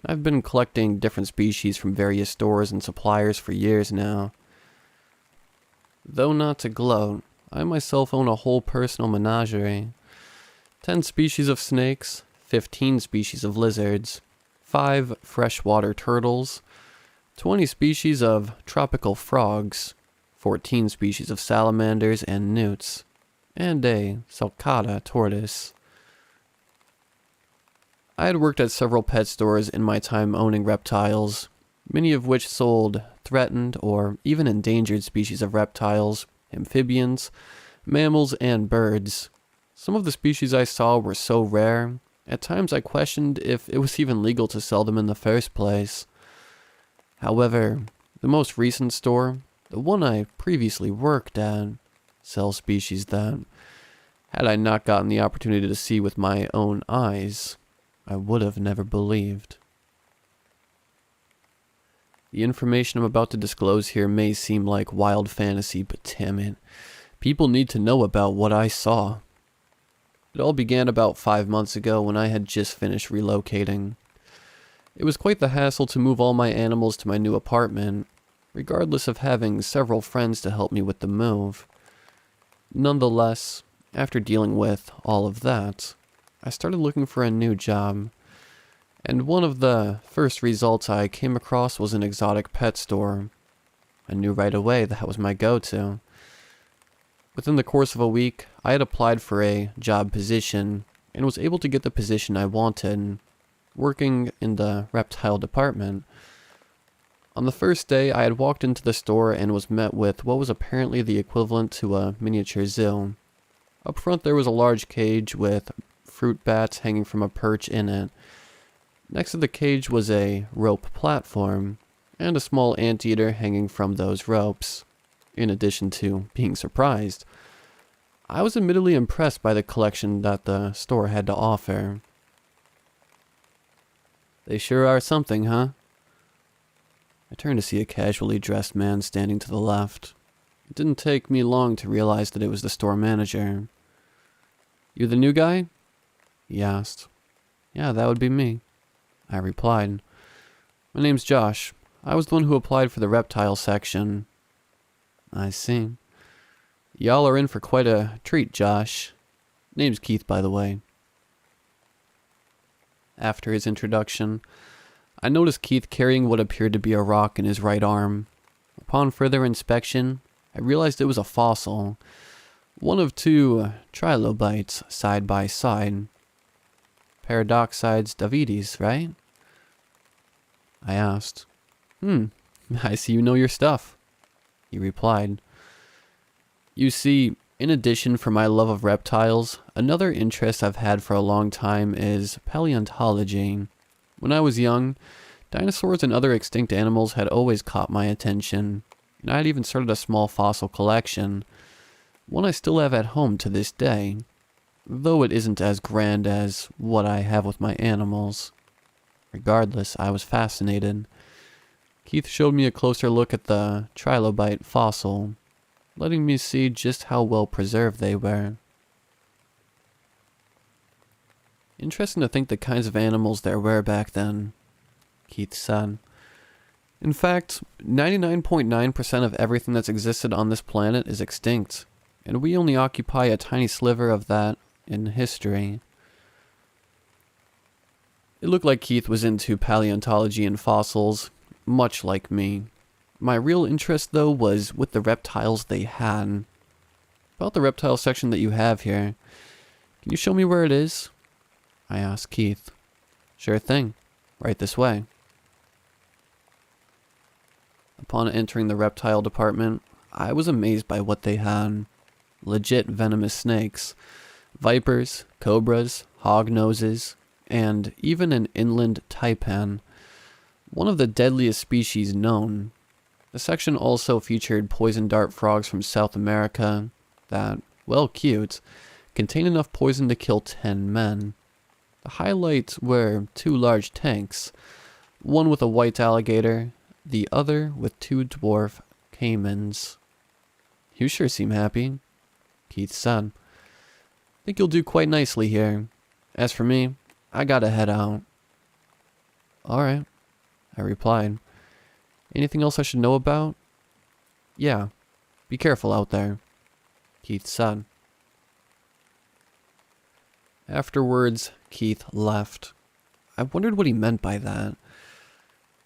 I've been collecting different species from various stores and suppliers for years now. Though not to gloat, I myself own a whole personal menagerie. 10 species of snakes, 15 species of lizards, 5 freshwater turtles, 20 species of tropical frogs, 14 species of salamanders and newts, and a sulcata tortoise. I had worked at several pet stores in my time owning reptiles, many of which sold threatened or even endangered species of reptiles, amphibians, mammals, and birds. Some of the species I saw were so rare, at times I questioned if it was even legal to sell them in the first place. However, the most recent store, the one I previously worked at, sells species that, had I not gotten the opportunity to see with my own eyes, I would have never believed. The information I'm about to disclose here may seem like wild fantasy, but damn it, people need to know about what I saw. It all began about 5 months ago when I had just finished relocating. It was quite the hassle to move all my animals to my new apartment, regardless of having several friends to help me with the move. Nonetheless, after dealing with all of that, I started looking for a new job. and one of the first results I came across was an exotic pet store. I knew right away that was my go-to. Within the course of a week, I had applied for a job position and was able to get the position I wanted, working in the reptile department. On the first day, I had walked into the store and was met with what was apparently the equivalent to a miniature zoo. Up front there was a large cage with fruit bats hanging from a perch in it. Next to the cage was a rope platform, and a small anteater hanging from those ropes. In addition to being surprised, I was admittedly impressed by the collection that the store had to offer. They sure are something, huh? I turned to see a casually dressed man standing to the left. It didn't take me long to realize that it was the store manager. "You the new guy?" he asked. "Yeah, that would be me," I replied. "My name's Josh. I was the one who applied for the reptile section." "I see. Y'all are in for quite a treat, Josh. Name's Keith, by the way." After his introduction, I noticed Keith carrying what appeared to be a rock in his right arm. Upon further inspection, I realized it was a fossil, one of two trilobites side by side. Paradoxides Davidis, right? I asked. I see you know your stuff," he replied. "You see, in addition for my love of reptiles, another interest I've had for a long time is paleontology. When I was young, dinosaurs and other extinct animals had always caught my attention, and I had even started a small fossil collection, one I still have at home to this day, though it isn't as grand as what I have with my animals. Regardless, I was fascinated. Keith showed me a closer look at the trilobite fossil, letting me see just how well preserved they were. "Interesting to think the kinds of animals there were back then," Keith said. "In fact, 99.9% of everything that's existed on this planet is extinct, and we only occupy a tiny sliver of that in history." It looked like Keith was into paleontology and fossils, much like me. My real interest, though, was with the reptiles they had. "About the reptile section that you have here, can you show me where it is?" I asked Keith. "Sure thing. Right this way." Upon entering the reptile department, I was amazed by what they had. Legit venomous snakes, vipers, cobras, hognoses, and even an inland taipan, one of the deadliest species known. The section also featured poison dart frogs from South America that, well cute, contained enough poison to kill 10 men. The highlights were 2 large tanks, one with a white alligator, the other with 2 dwarf caimans. "You sure seem happy," Keith said. "Think you'll do quite nicely here. As for me, I gotta head out." "Alright," I replied. "Anything else I should know about?" "Yeah, be careful out there," Keith said. Afterwards, Keith left. I wondered what he meant by that.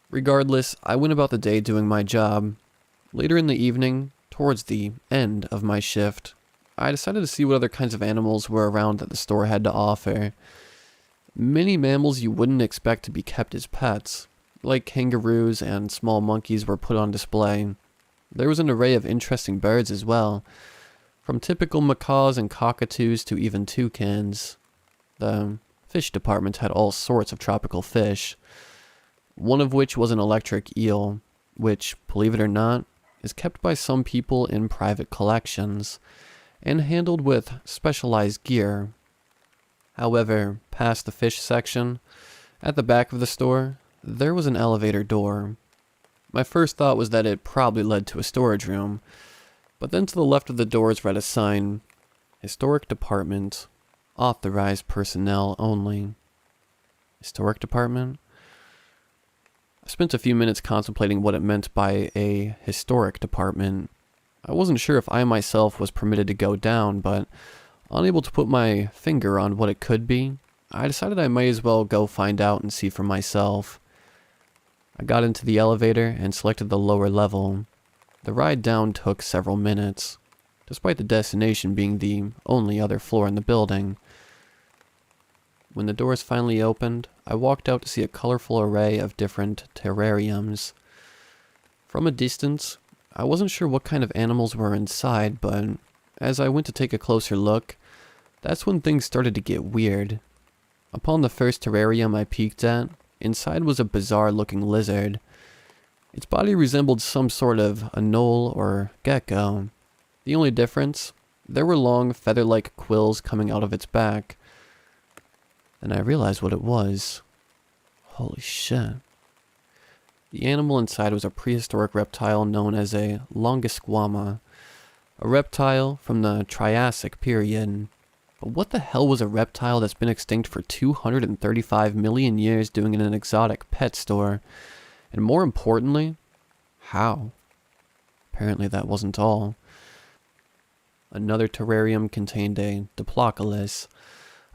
Regardless, I went about the day doing my job. Later in the evening, towards the end of my shift, I decided to see what other kinds of animals were around that the store had to offer. Many mammals you wouldn't expect to be kept as pets, like kangaroos and small monkeys, were put on display. There was an array of interesting birds as well, from typical macaws and cockatoos to even toucans. The fish department had all sorts of tropical fish, one of which was an electric eel, which, believe it or not, is kept by some people in private collections, and handled with specialized gear. However, past the fish section, at the back of the store, there was an elevator door. My first thought was that it probably led to a storage room, but then to the left of the doors read a sign, "Historic Department, Authorized Personnel Only." Historic Department? I spent a few minutes contemplating what it meant by a historic department. I wasn't sure if I myself was permitted to go down, but unable to put my finger on what it could be, I decided I might as well go find out and see for myself. I got into the elevator and selected the lower level. The ride down took several minutes, despite the destination being the only other floor in the building. When the doors finally opened, I walked out to see a colorful array of different terrariums. From a distance, I wasn't sure what kind of animals were inside, but as I went to take a closer look, that's when things started to get weird. Upon the first terrarium I peeked at, inside was a bizarre-looking lizard. Its body resembled some sort of anole or gecko. The only difference, there were long, feather-like quills coming out of its back. Then I realized what it was. Holy shit. The animal inside was a prehistoric reptile known as a longisquama, a reptile from the Triassic period. But what the hell was a reptile that's been extinct for 235 million years doing in an exotic pet store? And more importantly, how? Apparently that wasn't all. Another terrarium contained a Diplocalus,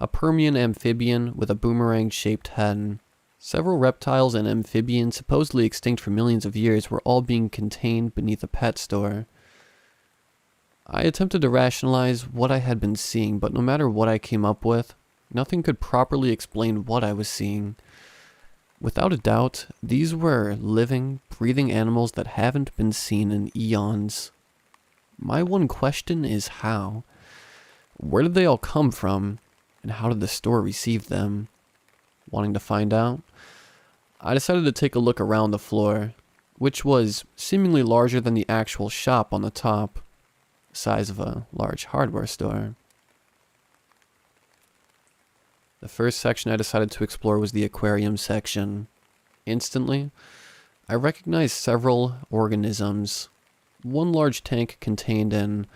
a Permian amphibian with a boomerang-shaped head. Several reptiles and amphibians supposedly extinct for millions of years were all being contained beneath a pet store. I attempted to rationalize what I had been seeing, but no matter what I came up with, nothing could properly explain what I was seeing. Without a doubt, these were living, breathing animals that haven't been seen in eons. My one question is how? Where did they all come from, and how did the store receive them? Wanting to find out, I decided to take a look around the floor, which was seemingly larger than the actual shop on the top, the size of a large hardware store. The first section I decided to explore was the aquarium section. Instantly, I recognized several organisms. One large tank contained an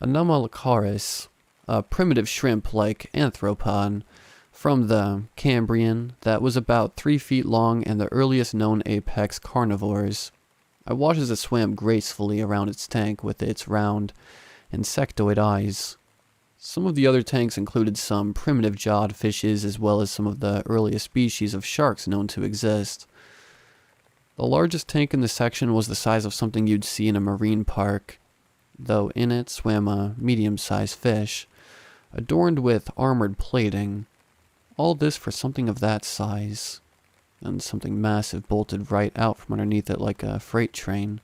Anomalocaris, a primitive shrimp-like arthropod from the Cambrian that was about 3 feet long and the earliest known apex carnivores. I watched as it swam gracefully around its tank with its round, insectoid eyes. Some of the other tanks included some primitive jawed fishes as well as some of the earliest species of sharks known to exist. The largest tank in the section was the size of something you'd see in a marine park, though in it swam a medium-sized fish, adorned with armored plating. All this for something of that size, and something massive bolted right out from underneath it like a freight train,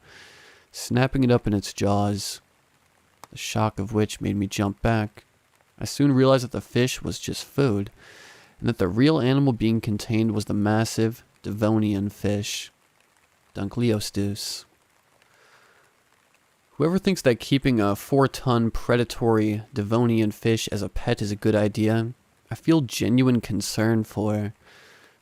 snapping it up in its jaws, the shock of which made me jump back. I soon realized that the fish was just food, and that the real animal being contained was the massive Devonian fish, Dunkleosteus. Whoever thinks that keeping a 4-ton predatory Devonian fish as a pet is a good idea, I feel genuine concern for.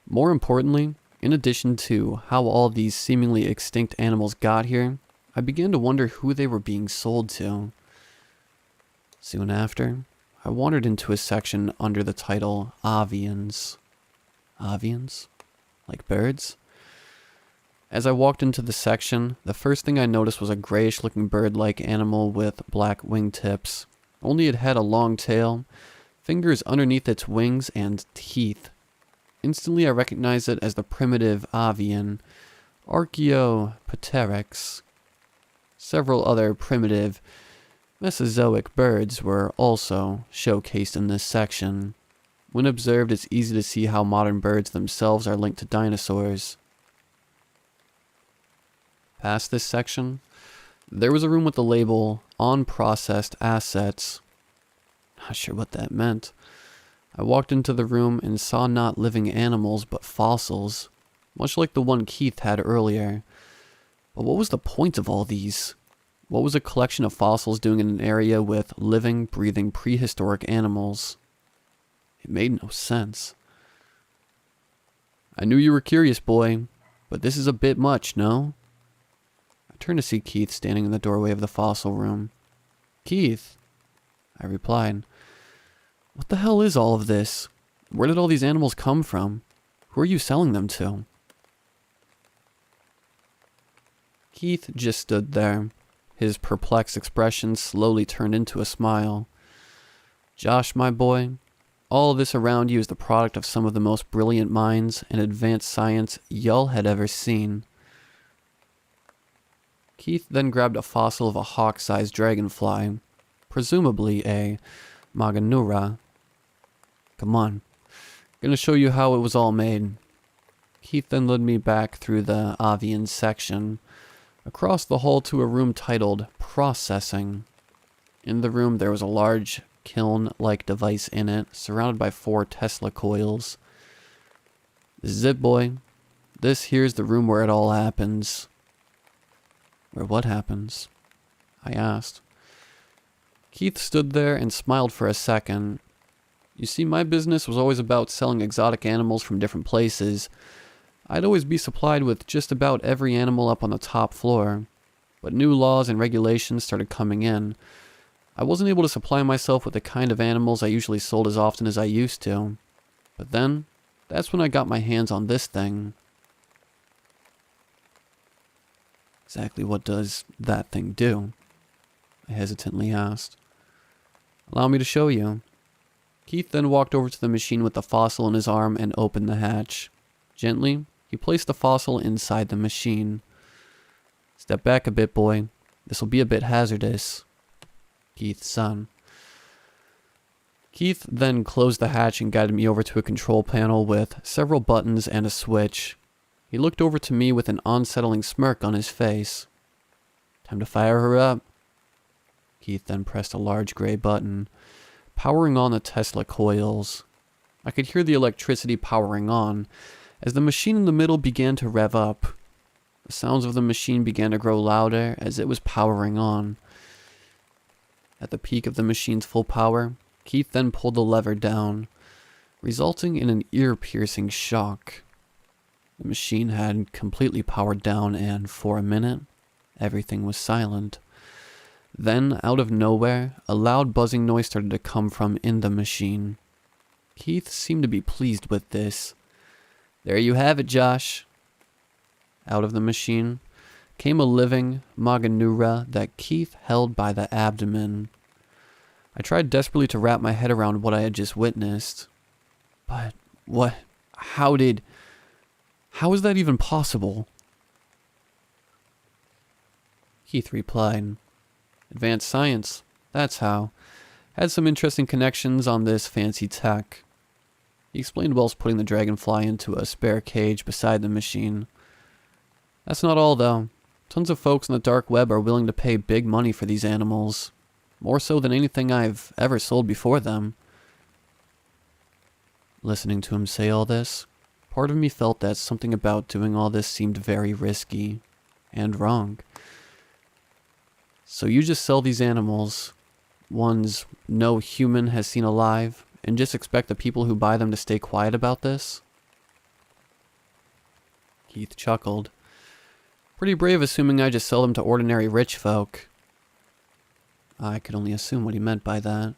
More importantly, in addition to how all these seemingly extinct animals got here, I began to wonder who they were being sold to. Soon after, I wandered into a section under the title Avians. Avians? Like birds? As I walked into the section, the first thing I noticed was a grayish-looking bird-like animal with black wingtips. Only it had a long tail, fingers underneath its wings, and teeth. Instantly I recognized it as the primitive avian, Archaeopteryx. Several other primitive Mesozoic birds were also showcased in this section. When observed, it's easy to see how modern birds themselves are linked to dinosaurs. Past this section, there was a room with the label "Unprocessed Assets." Not sure what that meant. I walked into the room and saw not living animals but fossils, much like the one Keith had earlier. But what was the point of all these? What was a collection of fossils doing in an area with living, breathing, prehistoric animals? It made no sense. I knew you were curious, boy, but this is a bit much, no? I turned to see Keith standing in the doorway of the fossil room. Keith, I replied. What the hell is all of this? Where did all these animals come from? Who are you selling them to? Keith just stood there. His perplexed expression slowly turned into a smile. Josh, my boy, all this around you is the product of some of the most brilliant minds in advanced science y'all had ever seen. Keith then grabbed a fossil of a hawk-sized dragonfly, presumably a Maganura. Come on, gonna show you how it was all made. Keith then led me back through the avian section, across the hall to a room titled Processing. In the room there was a large kiln-like device in it, surrounded by 4 Tesla coils. This is it, boy. This here's the room where it all happens. Where what happens? I asked. Keith stood there and smiled for a second. You see, my business was always about selling exotic animals from different places. I'd always be supplied with just about every animal up on the top floor. But new laws and regulations started coming in. I wasn't able to supply myself with the kind of animals I usually sold as often as I used to. But then, that's when I got my hands on this thing. Exactly what does that thing do? I hesitantly asked. Allow me to show you. Keith then walked over to the machine with the fossil in his arm and opened the hatch. Gently, he placed the fossil inside the machine. Step back a bit, boy. This will be a bit hazardous. Keith's son. Keith then closed the hatch and guided me over to a control panel with several buttons and a switch. He looked over to me with an unsettling smirk on his face. Time to fire her up. Keith then pressed a large gray button, powering on the Tesla coils. I could hear the electricity powering on as the machine in the middle began to rev up. The sounds of the machine began to grow louder as it was powering on. At the peak of the machine's full power, Keith then pulled the lever down, resulting in an ear-piercing shock. The machine had completely powered down and, for a minute, everything was silent. Then, out of nowhere, a loud buzzing noise started to come from in the machine. Keith seemed to be pleased with this. There you have it, Josh. Out of the machine came a living Maganura that Keith held by the abdomen. I tried desperately to wrap my head around what I had just witnessed. But how is that even possible? Keith replied, Advanced science, that's how. Had some interesting connections on this fancy tech. He explained whilst putting the dragonfly into a spare cage beside the machine. That's not all, though. Tons of folks on the dark web are willing to pay big money for these animals. More so than anything I've ever sold before them. Listening to him say all this, part of me felt that something about doing all this seemed very risky and wrong. So you just sell these animals, ones no human has seen alive, and just expect the people who buy them to stay quiet about this? Keith chuckled. Pretty brave assuming I just sell them to ordinary rich folk. I could only assume what he meant by that.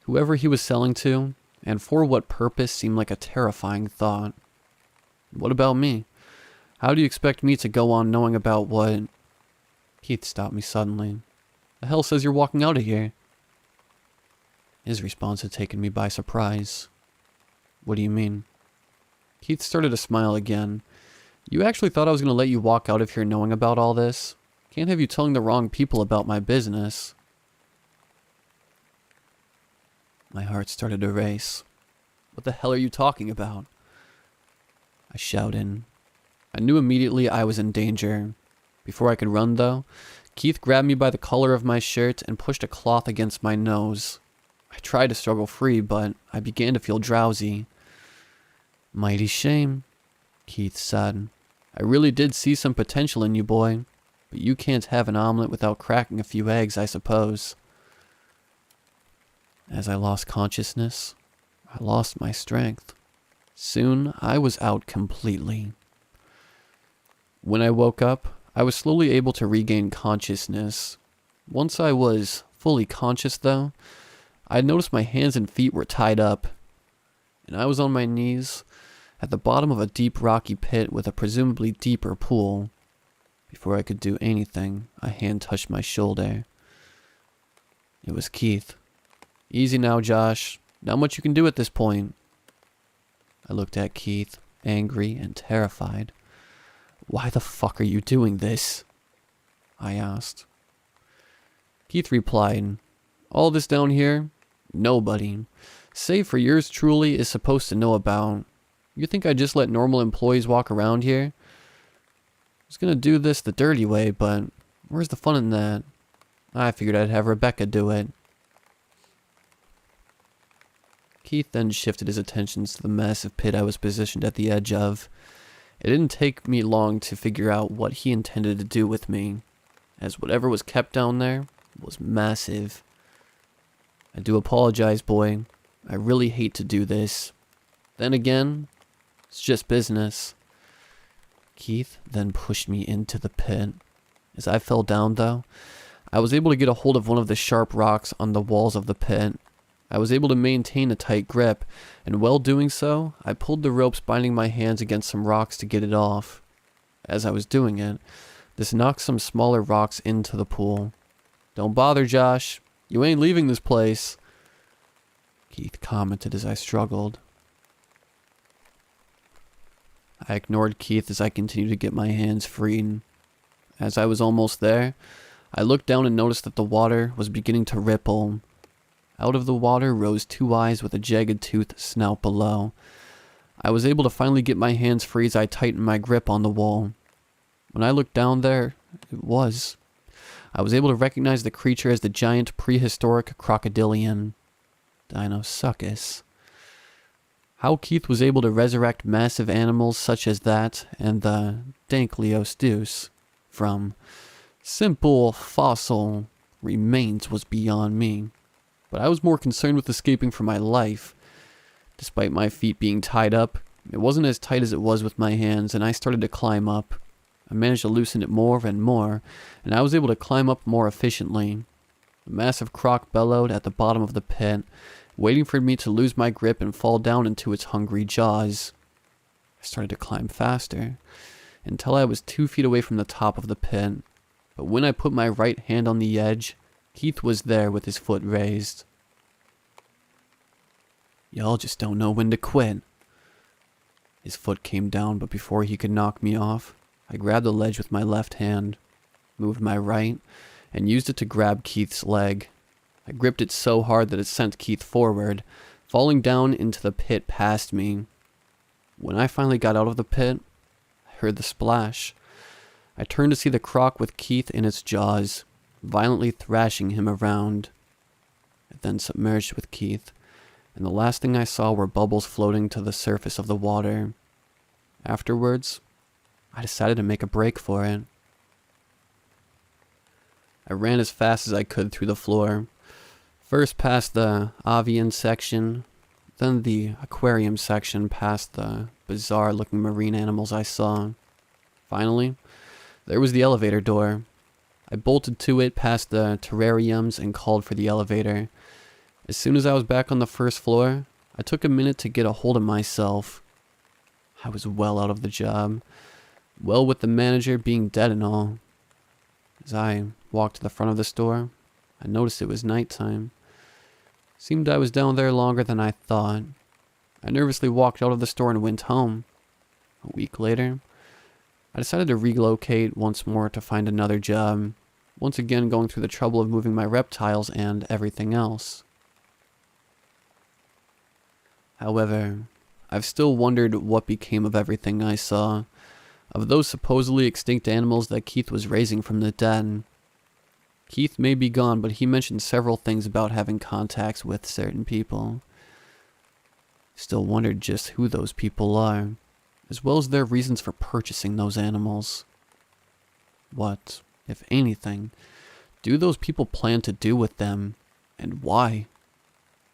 Whoever he was selling to, and for what purpose, seemed like a terrifying thought. What about me? How do you expect me to go on knowing about what... Keith stopped me suddenly. The hell says you're walking out of here? His response had taken me by surprise. What do you mean? Keith started to smile again. You actually thought I was going to let you walk out of here knowing about all this? Can't have you telling the wrong people about my business. My heart started to race. What the hell are you talking about? I shouted. I knew immediately I was in danger. Before I could run, though, Keith grabbed me by the collar of my shirt and pushed a cloth against my nose. I tried to struggle free, but I began to feel drowsy. Mighty shame, Keith said. I really did see some potential in you, boy. But you can't have an omelet without cracking a few eggs, I suppose. As I lost consciousness, I lost my strength. Soon, I was out completely. When I woke up, I was slowly able to regain consciousness. Once I was fully conscious, though, I had noticed my hands and feet were tied up, and I was on my knees at the bottom of a deep rocky pit with a presumably deeper pool. Before I could do anything, a hand touched my shoulder. It was Keith. Easy now, Josh. Not much you can do at this point. I looked at Keith, angry and terrified. Why the fuck are you doing this? I asked. Keith replied, all this down here, nobody, save for yours truly, is supposed to know about. You think I just let normal employees walk around here? I was gonna do this the dirty way, but where's the fun in that? I figured I'd have Rebecca do it. Keith then shifted his attentions to the massive pit I was positioned at the edge of. It didn't take me long to figure out what he intended to do with me, as whatever was kept down there was massive. I do apologize, boy. I really hate to do this. Then again, it's just business. Keith then pushed me into the pit. As I fell down, though, I was able to get a hold of one of the sharp rocks on the walls of the pit. I was able to maintain a tight grip, and while doing so, I pulled the ropes binding my hands against some rocks to get it off. As I was doing it, this knocked some smaller rocks into the pool. Don't bother, Josh. You ain't leaving this place, Keith commented as I struggled. I ignored Keith as I continued to get my hands freed. As I was almost there, I looked down and noticed that the water was beginning to ripple. Out of the water rose two eyes with a jagged toothed snout below. I was able to finally get my hands free as I tightened my grip on the wall. When I looked down there, I was able to recognize the creature as the giant prehistoric crocodilian, Dinosuchus. How Keith was able to resurrect massive animals such as that and the Dankleosdeus from simple fossil remains was beyond me. But I was more concerned with escaping for my life. Despite my feet being tied up, it wasn't as tight as it was with my hands, and I started to climb up. I managed to loosen it more and more, and I was able to climb up more efficiently. The massive croc bellowed at the bottom of the pit, waiting for me to lose my grip and fall down into its hungry jaws. I started to climb faster, until I was 2 feet away from the top of the pit. But when I put my right hand on the edge, Keith was there with his foot raised. Y'all just don't know when to quit. His foot came down, but before he could knock me off, I grabbed the ledge with my left hand, moved my right, and used it to grab Keith's leg. I gripped it so hard that it sent Keith forward, falling down into the pit past me. When I finally got out of the pit, I heard the splash. I turned to see the croc with Keith in its jaws, violently thrashing him around. I then submerged with Keith, and the last thing I saw were bubbles floating to the surface of the water. Afterwards, I decided to make a break for it. I ran as fast as I could through the floor, first past the avian section, then the aquarium section past the bizarre-looking marine animals I saw. Finally, there was the elevator door. I bolted to it past the terrariums and called for the elevator. As soon as I was back on the first floor, I took a minute to get a hold of myself. I was well out of the job, well with the manager being dead and all. As I walked to the front of the store, I noticed it was nighttime. Seemed I was down there longer than I thought. I nervously walked out of the store and went home. A week later, I decided to relocate once more to find another job, once again going through the trouble of moving my reptiles and everything else. However, I've still wondered what became of everything I saw, of those supposedly extinct animals that Keith was raising from the dead. Keith may be gone, but he mentioned several things about having contacts with certain people. Still wondered just who those people are, as well as their reasons for purchasing those animals. What, if anything, do those people plan to do with them, and why?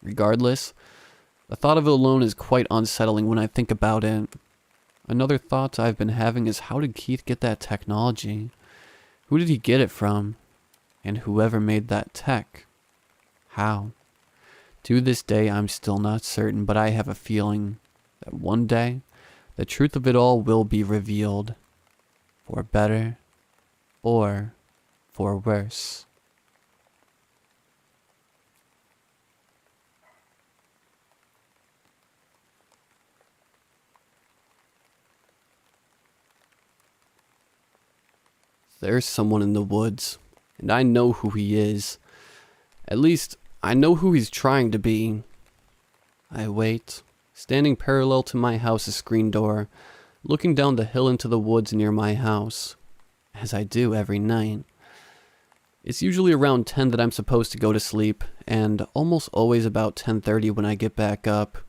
Regardless, the thought of it alone is quite unsettling when I think about it. Another thought I've been having is, how did Keith get that technology? Who did he get it from? And whoever made that tech? How? To this day, I'm still not certain, but I have a feeling that one day, the truth of it all will be revealed. For better, or for worse. There's someone in the woods, and I know who he is. At least, I know who he's trying to be. I wait, standing parallel to my house's screen door, looking down the hill into the woods near my house, as I do every night. It's usually around 10 that I'm supposed to go to sleep, and almost always about 10:30 when I get back up.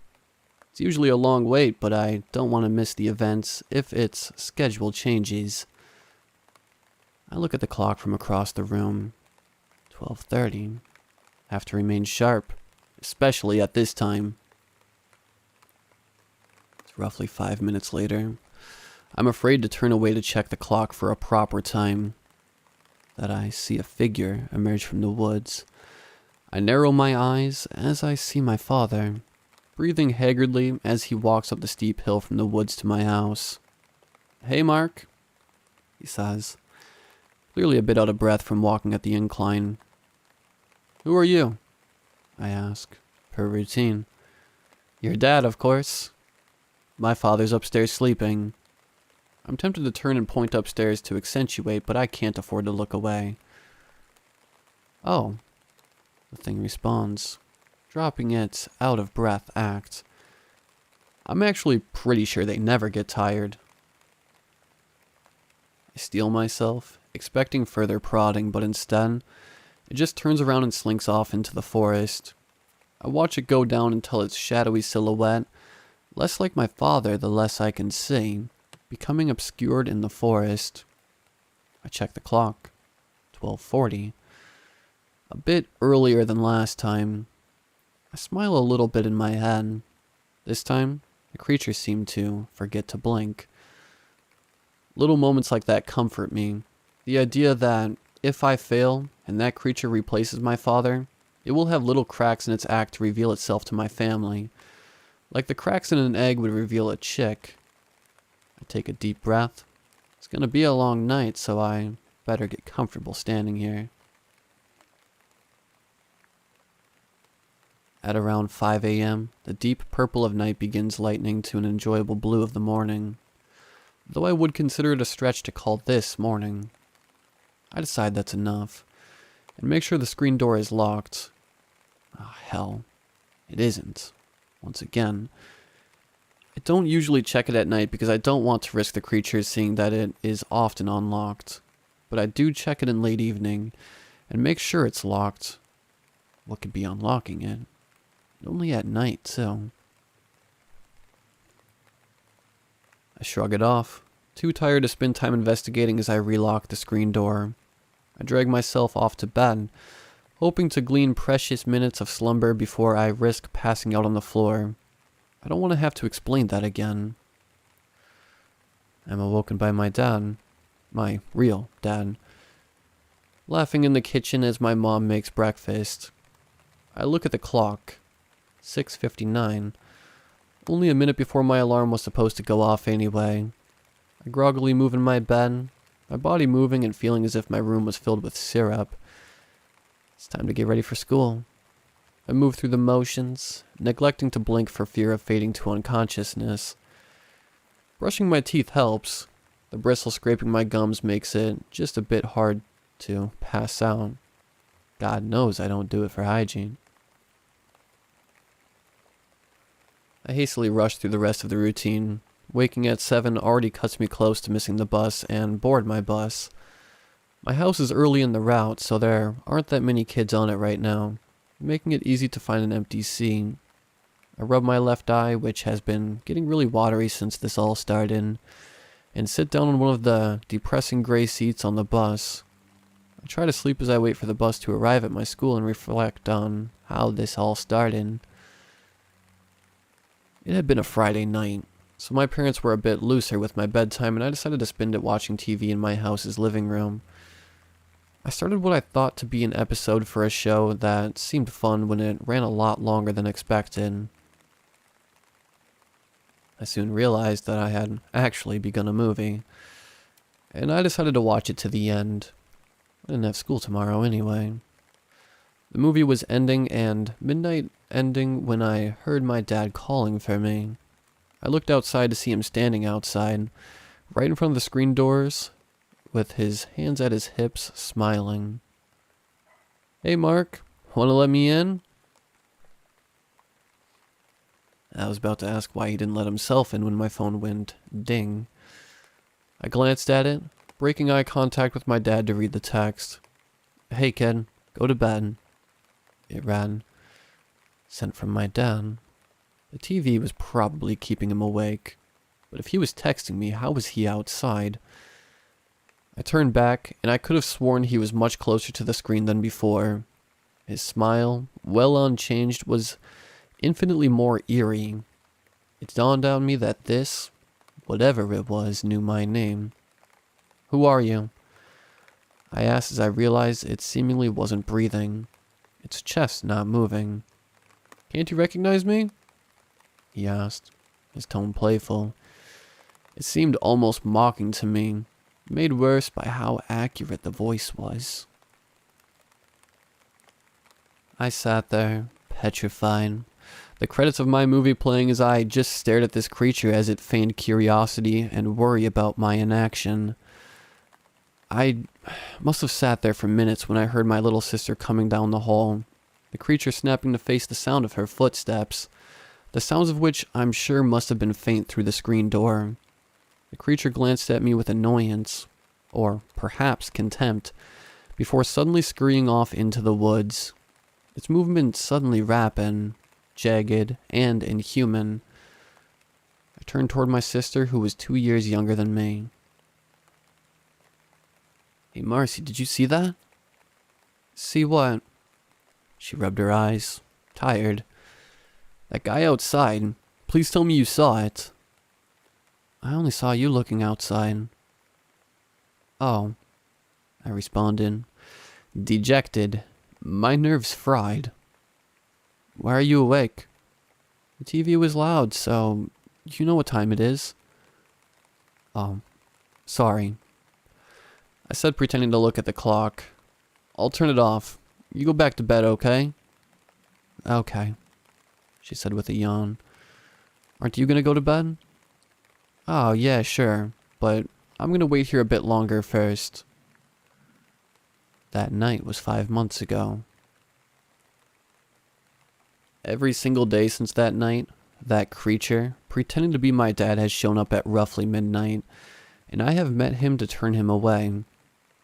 It's usually a long wait, but I don't want to miss the events if its schedule changes. I look at the clock from across the room. 12:30. Have to remain sharp, especially at this time. It's roughly 5 minutes later. I'm afraid to turn away to check the clock for a proper time. That I see a figure emerge from the woods. I narrow my eyes as I see my father, breathing haggardly as he walks up the steep hill from the woods to my house. "Hey, Mark," he says, clearly a bit out of breath from walking at the incline. "Who are you?" I ask, per routine. "Your dad, of course. My father's upstairs sleeping." I'm tempted to turn and point upstairs to accentuate, but I can't afford to look away. "Oh," the thing responds, dropping its out-of-breath act. I'm actually pretty sure they never get tired. I steel myself, expecting further prodding, but instead, it just turns around and slinks off into the forest. I watch it go down until its shadowy silhouette, less like my father the less I can see, becoming obscured in the forest. I check the clock. 12:40. A bit earlier than last time. I smile a little bit in my head. This time, the creature seemed to forget to blink. Little moments like that comfort me. The idea that if I fail and that creature replaces my father, it will have little cracks in its act to reveal itself to my family. Like the cracks in an egg would reveal a chick. I take a deep breath. It's going to be a long night, so I better get comfortable standing here. At around 5 a.m., the deep purple of night begins lightening to an enjoyable blue of the morning. Though I would consider it a stretch to call this morning. I decide that's enough, and make sure the screen door is locked. Oh, hell. It isn't. Once again. I don't usually check it at night because I don't want to risk the creature seeing that it is often unlocked. But I do check it in late evening, and make sure it's locked. What could be unlocking it? And only at night, too. I shrug it off, too tired to spend time investigating as I relock the screen door. I drag myself off to bed, hoping to glean precious minutes of slumber before I risk passing out on the floor. I don't want to have to explain that again. I'm awoken by my dad, my real dad, laughing in the kitchen as my mom makes breakfast. I look at the clock, 6:59, only a minute before my alarm was supposed to go off anyway. I groggily move in my bed, my body moving and feeling as if my room was filled with syrup. It's time to get ready for school. I move through the motions, neglecting to blink for fear of fading to unconsciousness. Brushing my teeth helps. The bristle scraping my gums makes it just a bit hard to pass out. God knows I don't do it for hygiene. I hastily rush through the rest of the routine. Waking at 7 already cuts me close to missing the bus and board my bus. My house is early in the route, so there aren't that many kids on it right now, making it easy to find an empty seat. I rub my left eye, which has been getting really watery since this all started, and sit down on one of the depressing gray seats on the bus. I try to sleep as I wait for the bus to arrive at my school and reflect on how this all started. It had been a Friday night, so my parents were a bit looser with my bedtime, and I decided to spend it watching TV in my house's living room. I started what I thought to be an episode for a show that seemed fun when it ran a lot longer than expected. I soon realized that I had actually begun a movie, and I decided to watch it to the end. I didn't have school tomorrow anyway. The movie was ending and midnight ending when I heard my dad calling for me. I looked outside to see him standing outside, right in front of the screen doors, with his hands at his hips, smiling. "Hey, Mark, want to let me in?" I was about to ask why he didn't let himself in when my phone went ding. I glanced at it, breaking eye contact with my dad to read the text. "Hey, kid, go to bed." It read, "Sent from my dad." The TV was probably keeping him awake, but if he was texting me, how was he outside? I turned back, and I could have sworn he was much closer to the screen than before. His smile, well unchanged, was infinitely more eerie. It dawned on me that this, whatever it was, knew my name. "Who are you?" I asked as I realized it seemingly wasn't breathing, its chest not moving. "Can't you recognize me?" he asked, his tone playful. It seemed almost mocking to me, made worse by how accurate the voice was. I sat there, petrified, the credits of my movie playing as I just stared at this creature as it feigned curiosity and worry about my inaction. I must have sat there for minutes when I heard my little sister coming down the hall, the creature snapping to face the sound of her footsteps, the sounds of which I'm sure must have been faint through the screen door. The creature glanced at me with annoyance, or perhaps contempt, before suddenly scurrying off into the woods, its movement suddenly rapid, jagged, and inhuman. I turned toward my sister, who was 2 years younger than me. "Hey, Marcy, did you see that?" "See what?" She rubbed her eyes, tired. "That guy outside. Please tell me you saw it." "I only saw you looking outside." "Oh," I responded, dejected, my nerves fried. "Why are you awake?" "The TV was loud, so you know what time it is." "Oh, sorry," I said, pretending to look at the clock. "I'll turn it off. You go back to bed, okay?" "Okay," she said with a yawn. "Aren't you gonna go to bed?" "Oh, yeah, sure, but I'm gonna wait here a bit longer first." That night was 5 months ago. Every single day since that night, that creature, pretending to be my dad, has shown up at roughly midnight, and I have met him to turn him away.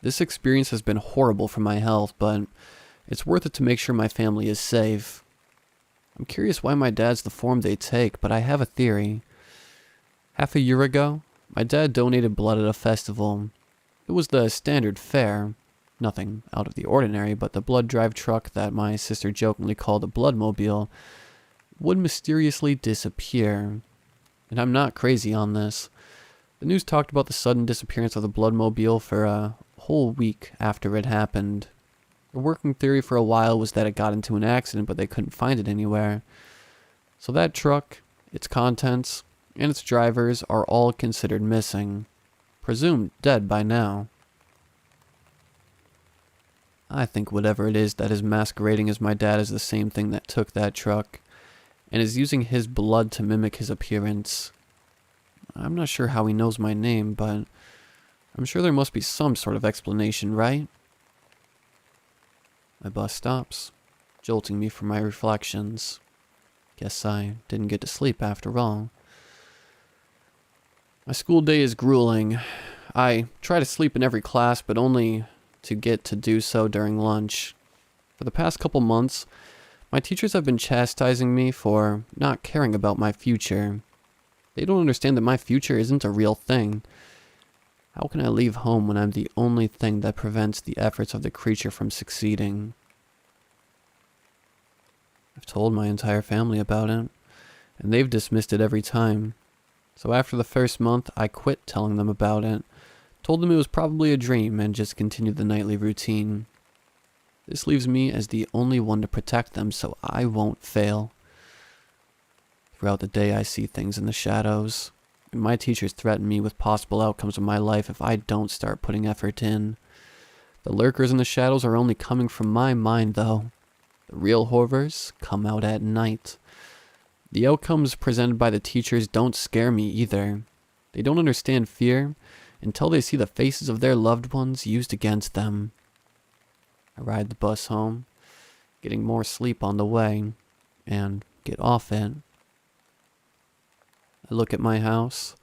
This experience has been horrible for my health, but it's worth it to make sure my family is safe. I'm curious why my dad's the form they take, but I have a theory. Half a year ago, my dad donated blood at a festival. It was the standard fare. Nothing out of the ordinary, but the blood drive truck that my sister jokingly called a bloodmobile would mysteriously disappear. And I'm not crazy on this. The news talked about the sudden disappearance of the bloodmobile for a whole week after it happened. The working theory for a while was that it got into an accident, but they couldn't find it anywhere. So that truck, its contents, and its drivers are all considered missing, presumed dead by now. I think whatever it is that is masquerading as my dad is the same thing that took that truck, and is using his blood to mimic his appearance. I'm not sure how he knows my name, but I'm sure there must be some sort of explanation, right? My bus stops, jolting me from my reflections. Guess I didn't get to sleep after all. My school day is grueling. I try to sleep in every class, but only to get to do so during lunch. For the past couple months, my teachers have been chastising me for not caring about my future. They don't understand that my future isn't a real thing. How can I leave home when I'm the only thing that prevents the efforts of the creature from succeeding? I've told my entire family about it, and they've dismissed it every time. So after the first month, I quit telling them about it, told them it was probably a dream, and just continued the nightly routine. This leaves me as the only one to protect them, so I won't fail. Throughout the day, I see things in the shadows, and my teachers threaten me with possible outcomes of my life if I don't start putting effort in. The lurkers in the shadows are only coming from my mind, though. The real horrors come out at night. The outcomes presented by the teachers don't scare me either. They don't understand fear, until they see the faces of their loved ones used against them. I ride the bus home, getting more sleep on the way, and get off it. I look at my house.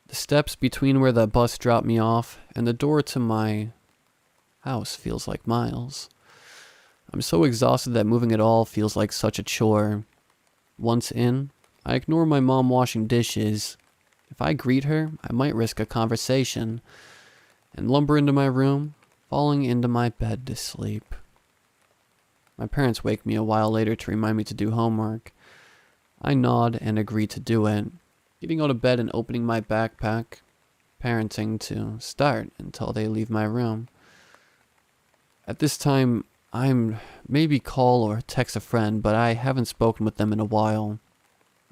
The steps between where the bus dropped me off and the door to my house feels like miles. I'm so exhausted that moving at all feels like such a chore. Once in, I ignore my mom washing dishes. If I greet her, I might risk a conversation, and lumber into my room, falling into my bed to sleep. My parents wake me a while later to remind me to do homework. I nod and agree to do it, getting out of bed and opening my backpack, parenting to start until they leave my room. At this time, I'm maybe call or text a friend, but I haven't spoken with them in a while.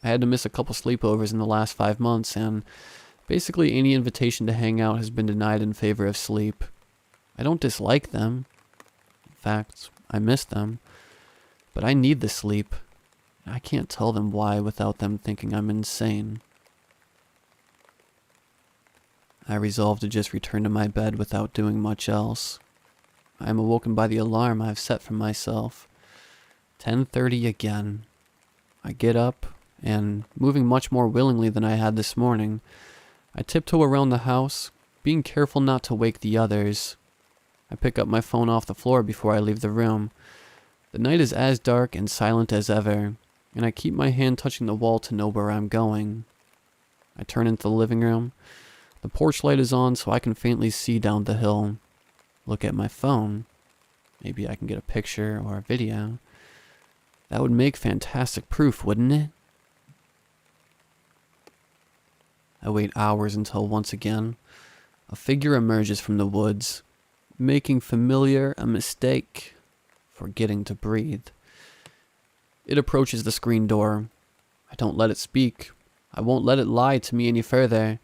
I had to miss a couple sleepovers in the last 5 months, and basically any invitation to hang out has been denied in favor of sleep. I don't dislike them. In fact, I miss them. But I need the sleep. I can't tell them why without them thinking I'm insane. I resolve to just return to my bed without doing much else. I am awoken by the alarm I've set for myself. 10:30 again. I get up, and moving much more willingly than I had this morning, I tiptoe around the house, being careful not to wake the others. I pick up my phone off the floor before I leave the room. The night is as dark and silent as ever, and I keep my hand touching the wall to know where I'm going. I turn into the living room. The porch light is on so I can faintly see down the hill. Look at my phone. Maybe I can get a picture or a video. That would make fantastic proof, wouldn't it? I wait hours until once again, a figure emerges from the woods, making familiar a mistake, forgetting to breathe. It approaches the screen door. I don't let it speak. I won't let it lie to me any further.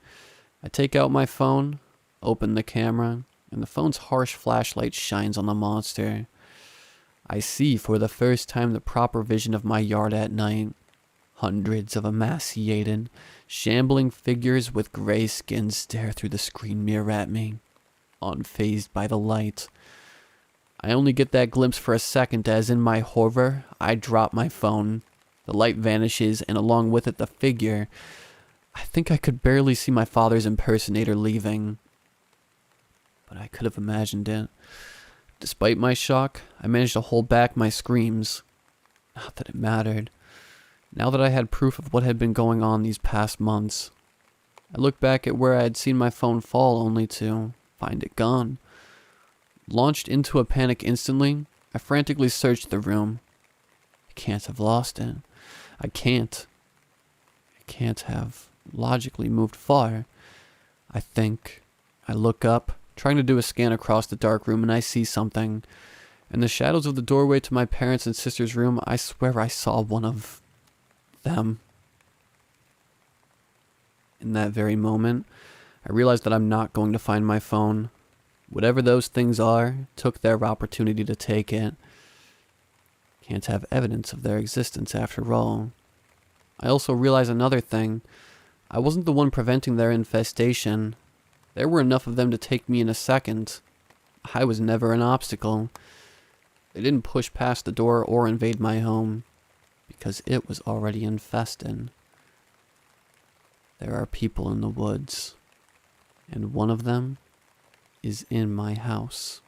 I take out my phone, open the camera, and the phone's harsh flashlight shines on the monster. I see for the first time the proper vision of my yard at night. Hundreds of emaciated, shambling figures with gray skin stare through the screen mirror at me, unfazed by the light. I only get that glimpse for a second as in my horror, I drop my phone. The light vanishes, and along with it the figure. I think I could barely see my father's impersonator leaving. But I could have imagined it. Despite my shock, I managed to hold back my screams. Not that it mattered. Now that I had proof of what had been going on these past months, I looked back at where I had seen my phone fall only to find it gone. Launched into a panic instantly, I frantically searched the room. I can't have lost it. I can't have logically moved far. I think. I look up, trying to do a scan across the dark room, and I see something. In the shadows of the doorway to my parents' and sister's room, I swear I saw one of them. In that very moment, I realized that I'm not going to find my phone. Whatever those things are, took their opportunity to take it. Can't have evidence of their existence after all. I also realize another thing. I wasn't the one preventing their infestation. There were enough of them to take me in a second. I was never an obstacle. They didn't push past the door or invade my home, because it was already infested. There are people in the woods, and one of them is in my house.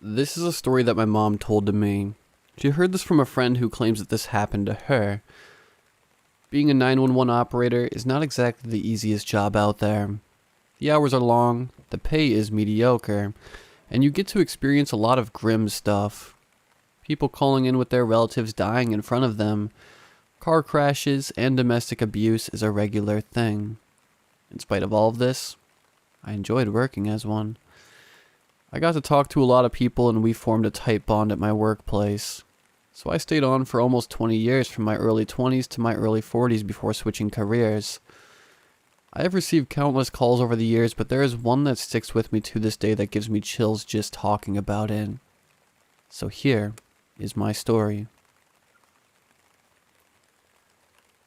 This is a story that my mom told to me. She heard this from a friend who claims that this happened to her. Being a 911 operator is not exactly the easiest job out there. The hours are long, the pay is mediocre, and you get to experience a lot of grim stuff. People calling in with their relatives dying in front of them. Car crashes and domestic abuse is a regular thing. In spite of all of this, I enjoyed working as one. I got to talk to a lot of people and we formed a tight bond at my workplace. So I stayed on for almost 20 years from my early 20s to my early 40s before switching careers. I have received countless calls over the years, but there is one that sticks with me to this day that gives me chills just talking about it. So here is my story.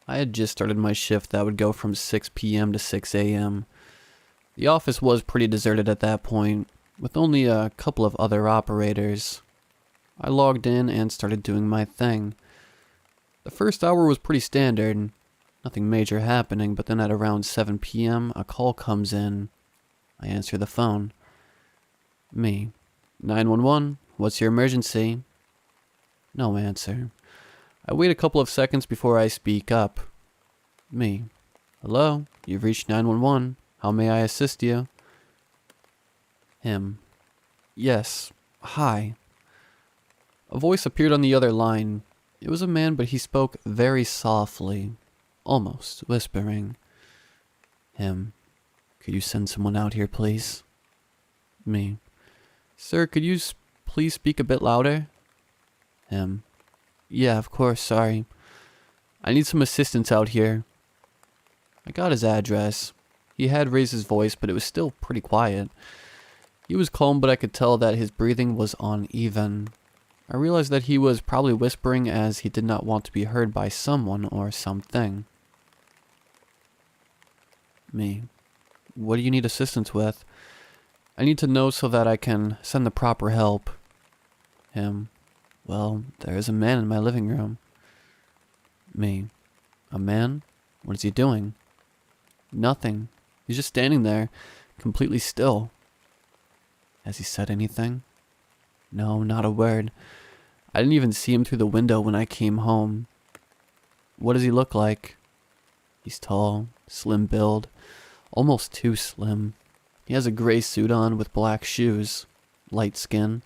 I had just started my shift that would go from 6 p.m. to 6 a.m. The office was pretty deserted at that point, with only a couple of other operators. I logged in and started doing my thing. The first hour was pretty standard, nothing major happening, but then at around 7 p.m. a call comes in. I answer the phone. Me. 911, what's your emergency? No answer. I wait a couple of seconds before I speak up. Me. Hello, you've reached 911. How may I assist you? Him. Yes. Hi. A voice appeared on the other line. It was a man, but he spoke very softly, almost whispering. Him. Could you send someone out here, please? Me. Sir, could you please speak a bit louder? Him. Yeah, of course, sorry. I need some assistance out here. I got his address. He had raised his voice, but it was still pretty quiet. He was calm, but I could tell that his breathing was uneven. I realized that he was probably whispering as he did not want to be heard by someone or something. Me. What do you need assistance with? I need to know so that I can send the proper help. Him. Well, there is a man in my living room. Me. A man? What is he doing? Nothing. He's just standing there, completely still. Has he said anything? No, not a word. I didn't even see him through the window when I came home. What does he look like? He's tall, slim build, almost too slim. He has a gray suit on with black shoes, light skin.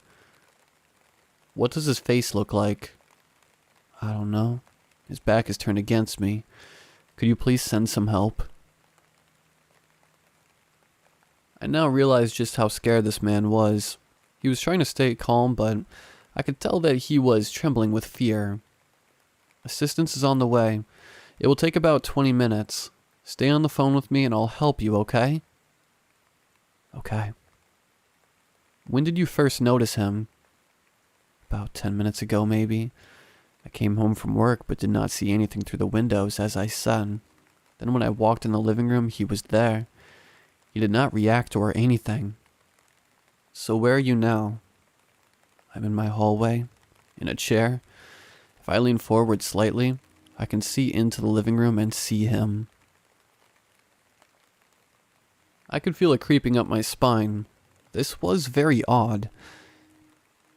What does his face look like? I don't know. His back is turned against me. Could you please send some help? I now realize just how scared this man was. He was trying to stay calm, but I could tell that he was trembling with fear. Assistance is on the way. It will take about 20 minutes. Stay on the phone with me and I'll help you, okay? Okay. When did you first notice him? About 10 minutes ago, maybe. I came home from work but did not see anything through the windows, as I said. Then when I walked in the living room, he was there. He did not react or anything. So where are you now? I'm in my hallway, in a chair. If I lean forward slightly, I can see into the living room and see him. I could feel it creeping up my spine. This was very odd.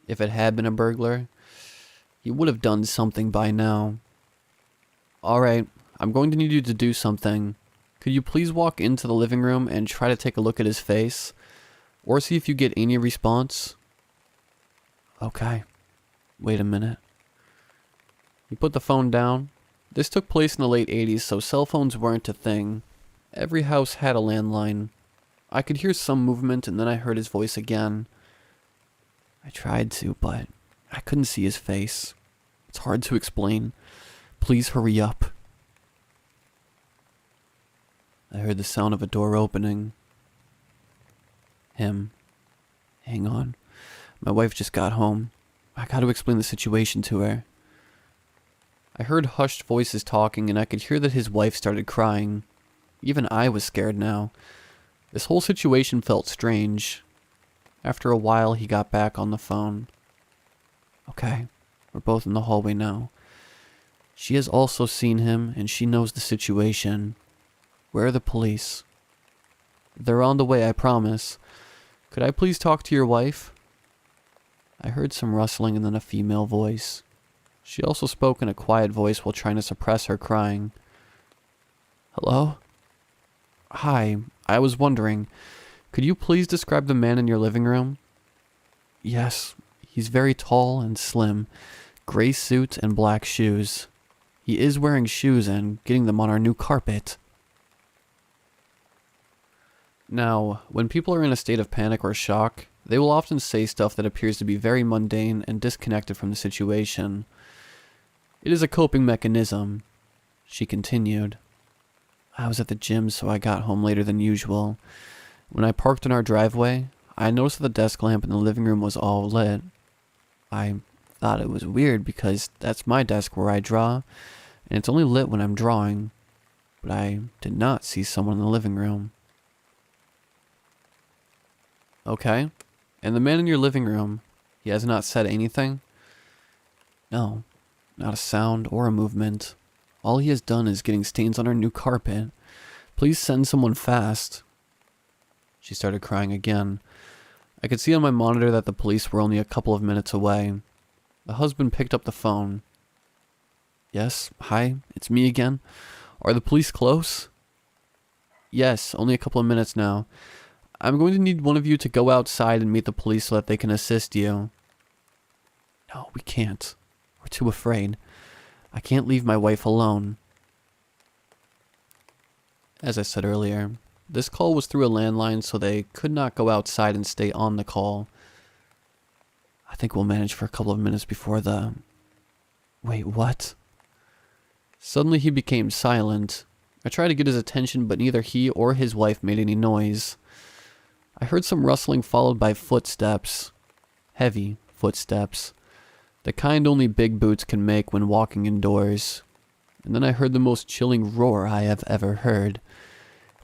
If it had been a burglar, he would have done something by now. Alright, I'm going to need you to do something. Could you please walk into the living room and try to take a look at his face? Or see if you get any response? Okay. Wait a minute. He put the phone down. This took place in the late 80s, so cell phones weren't a thing. Every house had a landline. I could hear some movement and then I heard his voice again. I tried to, but I couldn't see his face. It's hard to explain. Please hurry up. I heard the sound of a door opening. Him. Hang on. My wife just got home. I got to explain the situation to her. I heard hushed voices talking and I could hear that his wife started crying. Even I was scared now. This whole situation felt strange. After a while, he got back on the phone. Okay, we're both in the hallway now. She has also seen him and she knows the situation. Where are the police? They're on the way, I promise. Could I please talk to your wife? I heard some rustling and then a female voice. She also spoke in a quiet voice while trying to suppress her crying. Hello? Hi, I was wondering, could you please describe the man in your living room? Yes, he's very tall and slim, gray suit and black shoes. He is wearing shoes and getting them on our new carpet. Now, when people are in a state of panic or shock, they will often say stuff that appears to be very mundane and disconnected from the situation. It is a coping mechanism. She continued. I was at the gym, so I got home later than usual. When I parked in our driveway, I noticed that the desk lamp in the living room was all lit. I thought it was weird because that's my desk where I draw, and it's only lit when I'm drawing. But I did not see someone in the living room. Okay, and the man in your living room, he has not said anything? No, not a sound or a movement. All he has done is getting stains on our new carpet. Please send someone fast. She started crying again. I could see on my monitor that the police were only a couple of minutes away. The husband picked up the phone. Yes, hi, it's me again. Are the police close? Yes, only a couple of minutes now. I'm going to need one of you to go outside and meet the police so that they can assist you. No, we can't. We're too afraid. I can't leave my wife alone. As I said earlier, this call was through a landline, so they could not go outside and stay on the call. I think we'll manage for a couple of minutes before the... Wait, what? Suddenly he became silent. I tried to get his attention, but neither he or his wife made any noise. I heard some rustling followed by footsteps. Heavy footsteps. The kind only big boots can make when walking indoors. And then I heard the most chilling roar I have ever heard.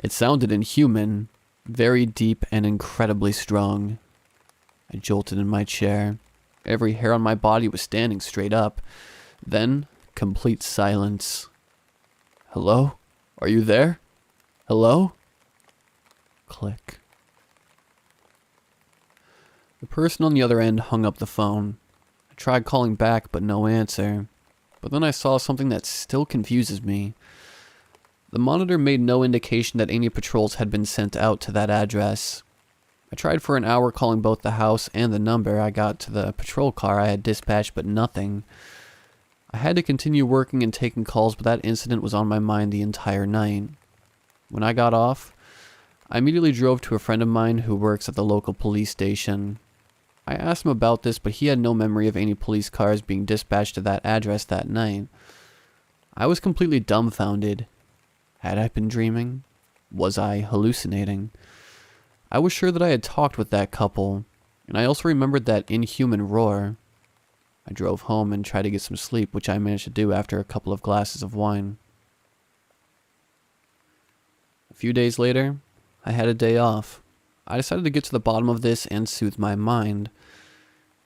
It sounded inhuman, very deep and incredibly strong. I jolted in my chair. Every hair on my body was standing straight up. Then, complete silence. Hello? Are you there? Hello? Click. The person on the other end hung up the phone. I tried calling back, but no answer. But then I saw something that still confuses me. The monitor made no indication that any patrols had been sent out to that address. I tried for an hour calling both the house and the number I got to the patrol car I had dispatched, but nothing. I had to continue working and taking calls, but that incident was on my mind the entire night. When I got off, I immediately drove to a friend of mine who works at the local police station. I asked him about this, but he had no memory of any police cars being dispatched to that address that night. I was completely dumbfounded. Had I been dreaming? Was I hallucinating? I was sure that I had talked with that couple, and I also remembered that inhuman roar. I drove home and tried to get some sleep, which I managed to do after a couple of glasses of wine. A few days later, I had a day off. I decided to get to the bottom of this and soothe my mind.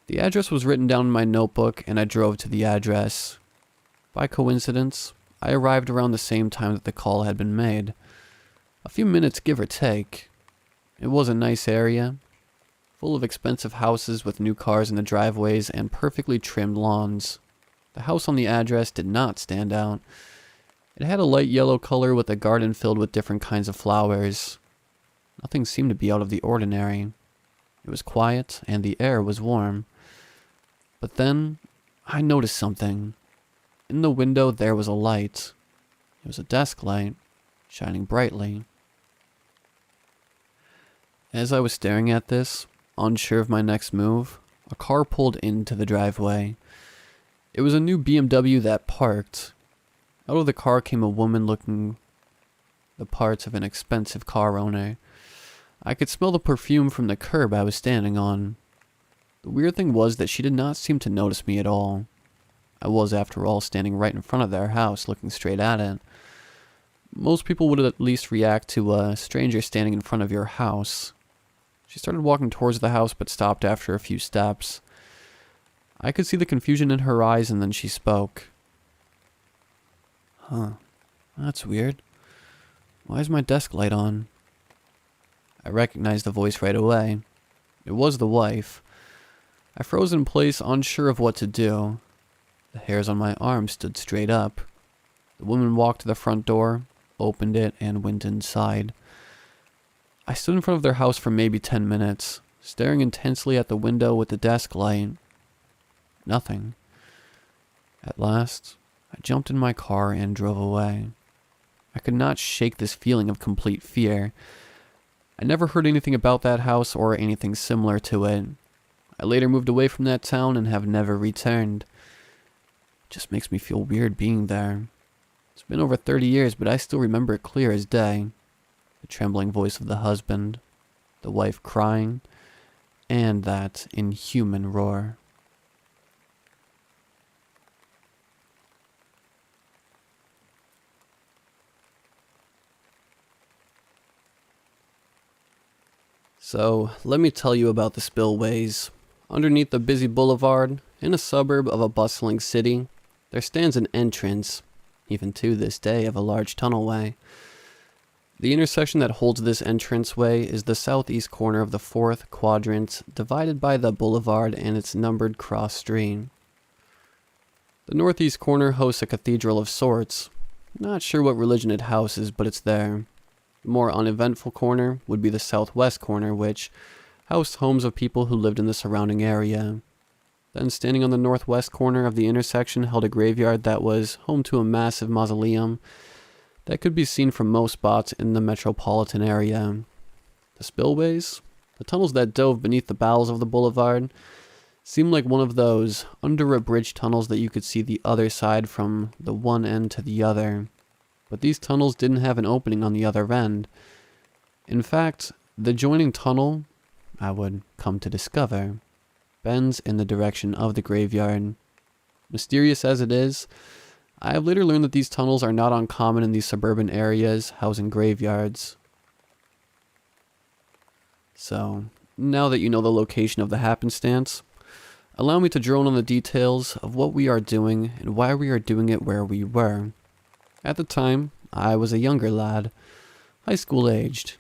The address was written down in my notebook, and I drove to the address. By coincidence, I arrived around the same time that the call had been made. A few minutes, give or take. It was a nice area, full of expensive houses with new cars in the driveways and perfectly trimmed lawns. The house on the address did not stand out. It had a light yellow color with a garden filled with different kinds of flowers. Nothing seemed to be out of the ordinary. It was quiet and the air was warm. But then, I noticed something. In the window there was a light. It was a desk light, shining brightly. As I was staring at this, unsure of my next move, a car pulled into the driveway. It was a new BMW that parked. Out of the car came a woman looking the parts of an expensive car owner. I could smell the perfume from the curb I was standing on. The weird thing was that she did not seem to notice me at all. I was, after all, standing right in front of their house, looking straight at it. Most people would at least react to a stranger standing in front of your house. She started walking towards the house, but stopped after a few steps. I could see the confusion in her eyes, and then she spoke. Huh, that's weird. Why is my desk light on? I recognized the voice right away. It was the wife. I froze in place, unsure of what to do. The hairs on my arm stood straight up. The woman walked to the front door, opened it, and went inside. I stood in front of their house for maybe 10 minutes, staring intensely at the window with the desk light. Nothing. At last, I jumped in my car and drove away. I could not shake this feeling of complete fear. I never heard anything about that house or anything similar to it. I later moved away from that town and have never returned. It just makes me feel weird being there. It's been over 30 years, but I still remember it clear as day. The trembling voice of the husband, the wife crying, and that inhuman roar. So, let me tell you about the Spillways. Underneath the busy boulevard, in a suburb of a bustling city, there stands an entrance, even to this day, of a large tunnelway. The intersection that holds this entranceway is the southeast corner of the fourth quadrant, divided by the boulevard and its numbered cross street. The northeast corner hosts a cathedral of sorts. Not sure what religion it houses, but it's there. The more uneventful corner would be the southwest corner, which housed homes of people who lived in the surrounding area. Then standing on the northwest corner of the intersection held a graveyard that was home to a massive mausoleum that could be seen from most spots in the metropolitan area. The spillways, the tunnels that dove beneath the bowels of the boulevard, seemed like one of those under a bridge tunnels that you could see the other side from the one end to the other. But these tunnels didn't have an opening on the other end. In fact, the joining tunnel, I would come to discover, bends in the direction of the graveyard. Mysterious as it is, I have later learned that these tunnels are not uncommon in these suburban areas housing graveyards. So, now that you know the location of the happenstance, allow me to drone on the details of what we are doing and why we are doing it where we were. At the time, I was a younger lad, high school aged,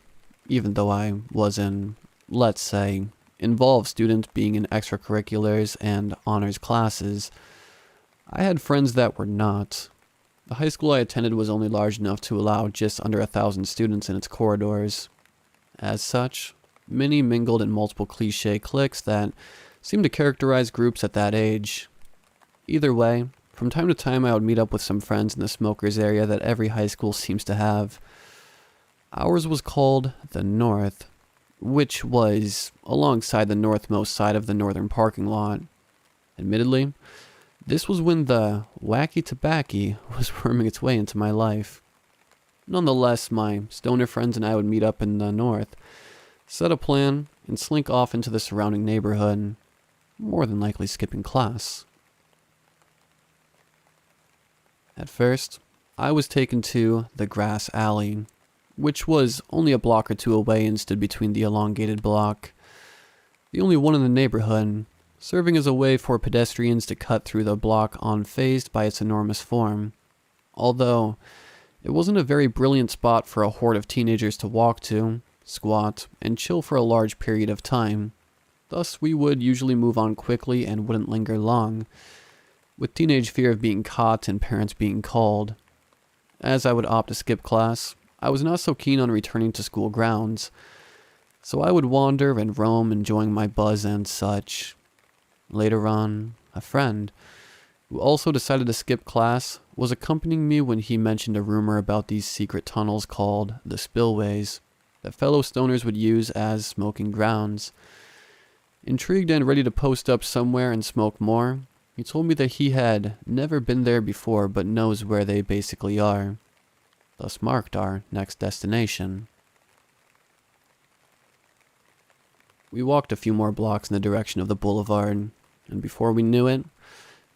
even though I was an, let's say, involved student being in extracurriculars and honors classes. I had friends that were not. The high school I attended was only large enough to allow just under 1,000 students in its corridors. As such, many mingled in multiple cliché cliques that seemed to characterize groups at that age. Either way, from time to time I would meet up with some friends in the smokers area that every high school seems to have. Ours was called the North, which was alongside the northmost side of the northern parking lot. Admittedly, this was when the wacky tobacco was worming its way into my life. Nonetheless, my stoner friends and I would meet up in the North, set a plan, and slink off into the surrounding neighborhood, more than likely skipping class. At first, I was taken to the grass alley, which was only a block or two away and stood between the elongated block, the only one in the neighborhood, serving as a way for pedestrians to cut through the block unfazed by its enormous form. Although, it wasn't a very brilliant spot for a horde of teenagers to walk to, squat, and chill for a large period of time. Thus, we would usually move on quickly and wouldn't linger long, with teenage fear of being caught and parents being called. As I would opt to skip class, I was not so keen on returning to school grounds, so I would wander and roam enjoying my buzz and such. Later on, a friend, who also decided to skip class, was accompanying me when he mentioned a rumor about these secret tunnels called the Spillways that fellow stoners would use as smoking grounds. Intrigued and ready to post up somewhere and smoke more, he told me that he had never been there before but knows where they basically are, thus marked our next destination. We walked a few more blocks in the direction of the boulevard, and before we knew it,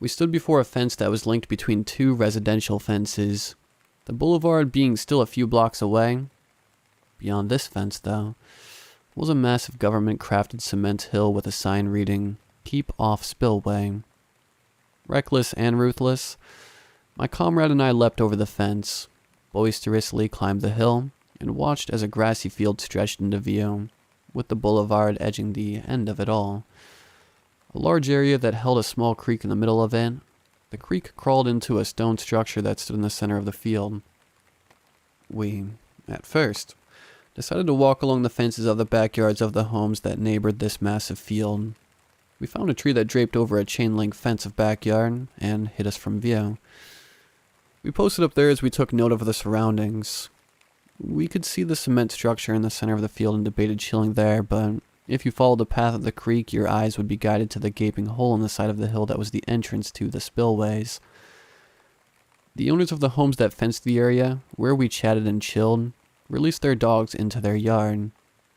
we stood before a fence that was linked between two residential fences, the boulevard being still a few blocks away. Beyond this fence, though, was a massive government-crafted cement hill with a sign reading, "Keep off Spillway." Reckless and ruthless, my comrade and I leapt over the fence, boisterously climbed the hill, and watched as a grassy field stretched into view, with the boulevard edging the end of it all. A large area that held a small creek in the middle of it. The creek crawled into a stone structure that stood in the center of the field. We, at first, decided to walk along the fences of the backyards of the homes that neighbored this massive field. We found a tree that draped over a chain-link fence of backyard and hid us from view. We posted up there as we took note of the surroundings. We could see the cement structure in the center of the field and debated chilling there, but if you followed the path of the creek, your eyes would be guided to the gaping hole in the side of the hill that was the entrance to the spillways. The owners of the homes that fenced the area, where we chatted and chilled, released their dogs into their yard,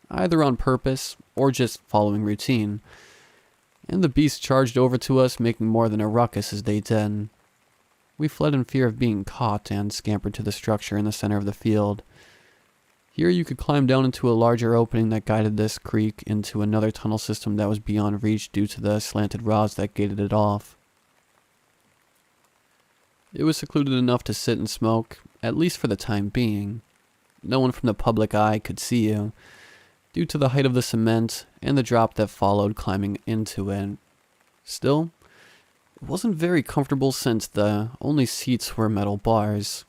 either on purpose or just following routine, and the beasts charged over to us, making more than a ruckus as they did. We fled in fear of being caught and scampered to the structure in the center of the field. Here you could climb down into a larger opening that guided this creek into another tunnel system that was beyond reach due to the slanted rods that gated it off. It was secluded enough to sit and smoke, at least for the time being. No one from the public eye could see you, due to the height of the cement and the drop that followed climbing into it. Still, it wasn't very comfortable since the only seats were metal bars,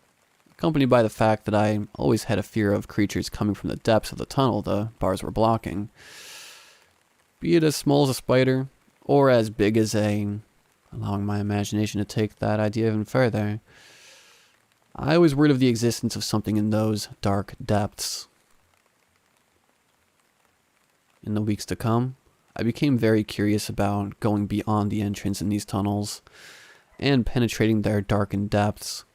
accompanied by the fact that I always had a fear of creatures coming from the depths of the tunnel the bars were blocking. Be it as small as a spider, or as big as allowing my imagination to take that idea even further. I was worried of the existence of something in those dark depths. In the weeks to come, I became very curious about going beyond the entrance in these tunnels and penetrating their darkened depths.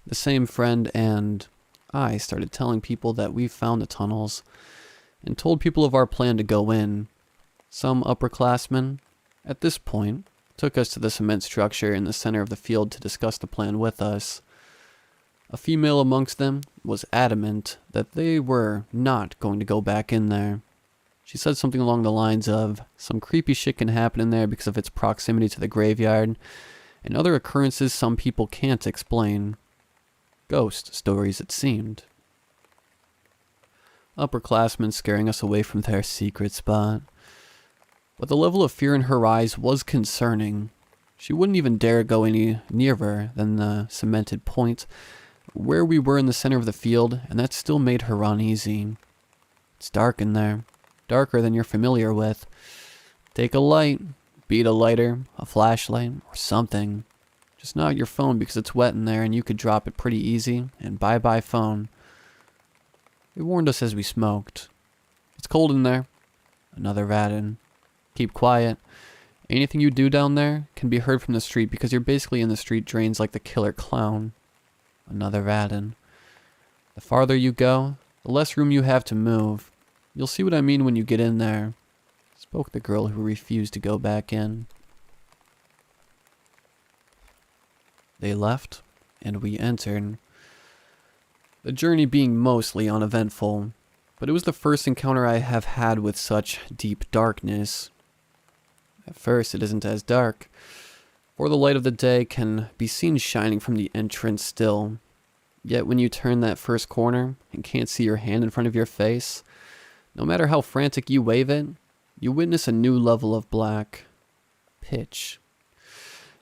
The same friend and I started telling people that we found the tunnels and told people of our plan to go in. Some upperclassmen, at this point, took us to the cement structure in the center of the field to discuss the plan with us. A female amongst them was adamant that they were not going to go back in there. She said something along the lines of, some creepy shit can happen in there because of its proximity to the graveyard, and other occurrences some people can't explain. Ghost stories, it seemed. Upperclassmen scaring us away from their secret spot. But the level of fear in her eyes was concerning. She wouldn't even dare go any nearer than the cemented point where we were in the center of the field, and that still made her uneasy. It's dark in there. Darker than you're familiar with. Take a light, beat a lighter, a flashlight, or something. Just not your phone because it's wet in there and you could drop it pretty easy, and bye-bye phone. It warned us as we smoked. It's cold in there. Another rat-in. Keep quiet. Anything you do down there can be heard from the street because you're basically in the street drains like the killer clown. Another rat-in. The farther you go, the less room you have to move. You'll see what I mean when you get in there, spoke the girl who refused to go back in. They left, and we entered. The journey being mostly uneventful, but it was the first encounter I have had with such deep darkness. At first, it isn't as dark, for the light of the day can be seen shining from the entrance still. Yet when you turn that first corner and can't see your hand in front of your face, no matter how frantic you wave it, you witness a new level of black. Pitch.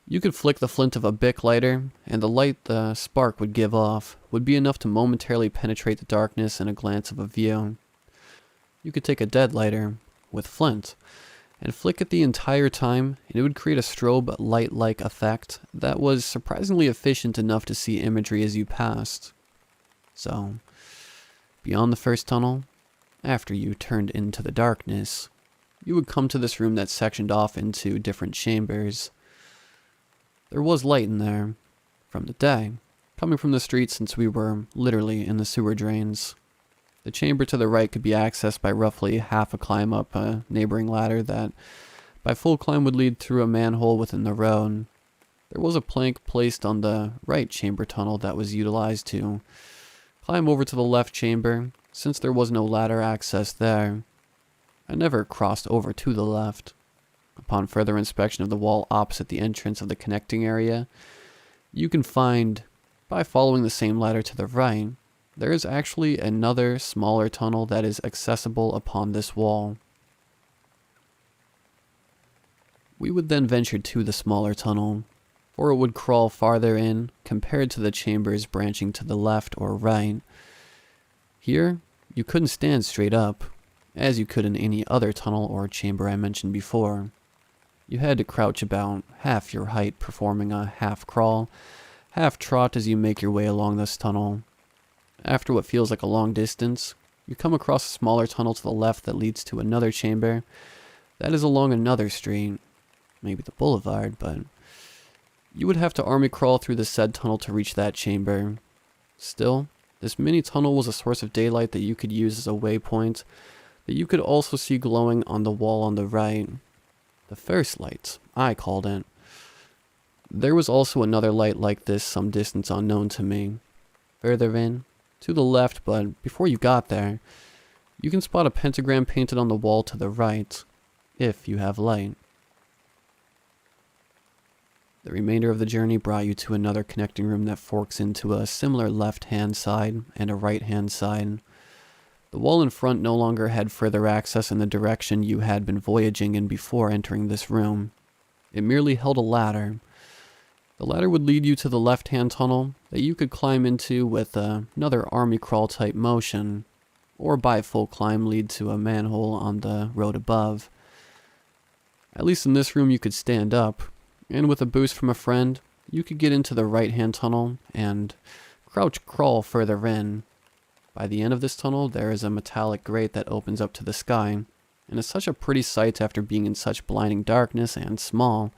You could flick the flint of a Bic lighter, and the light the spark would give off would be enough to momentarily penetrate the darkness in a glance of a view. You could take a dead lighter, with flint, and flick it the entire time, and it would create a strobe light-like effect that was surprisingly efficient enough to see imagery as you passed. So, beyond the first tunnel, after you turned into the darkness, you would come to this room that sectioned off into different chambers. There was light in there, from the day, coming from the street since we were literally in the sewer drains. The chamber to the right could be accessed by roughly half a climb up a neighboring ladder that, by full climb, would lead through a manhole within the road. There was a plank placed on the right chamber tunnel that was utilized to climb over to the left chamber, since there was no ladder access there. I never crossed over to the left. Upon further inspection of the wall opposite the entrance of the connecting area, you can find, by following the same ladder to the right, there is actually another smaller tunnel that is accessible upon this wall. We would then venture to the smaller tunnel, for it would crawl farther in compared to the chambers branching to the left or right. Here, you couldn't stand straight up, as you could in any other tunnel or chamber I mentioned before. You had to crouch about half your height, performing a half crawl, half trot as you make your way along this tunnel. After what feels like a long distance, you come across a smaller tunnel to the left that leads to another chamber that is along another street, maybe the boulevard, but You would have to army crawl through the said tunnel to reach that chamber. Still, this mini tunnel was a source of daylight that you could use as a waypoint that you could also see glowing on the wall on the right. The first light, I called it. There was also another light like this some distance unknown to me. Further in, to the left, but before you got there, you can spot a pentagram painted on the wall to the right, if you have light. The remainder of the journey brought you to another connecting room that forks into a similar left-hand side and a right-hand side. The wall in front no longer had further access in the direction you had been voyaging in before entering this room. It merely held a ladder. The ladder would lead you to the left-hand tunnel that you could climb into with another army crawl type motion, or by full climb lead to a manhole on the road above. At least in this room you could stand up, and with a boost from a friend, you could get into the right-hand tunnel and crouch crawl further in. By the end of this tunnel, there is a metallic grate that opens up to the sky, and is such a pretty sight after being in such blinding darkness and small.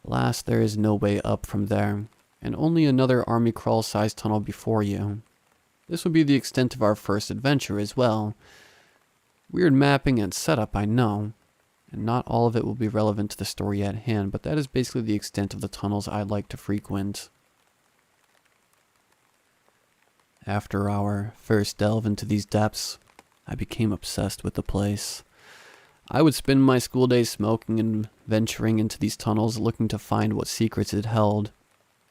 Alas, there is no way up from there, and only another army crawl-sized tunnel before you. This would be the extent of our first adventure as well. Weird mapping and setup, I know, and not all of it will be relevant to the story at hand, but that is basically the extent of the tunnels I like to frequent. After our first delve into these depths, I became obsessed with the place. I would spend my school days smoking and venturing into these tunnels looking to find what secrets it held,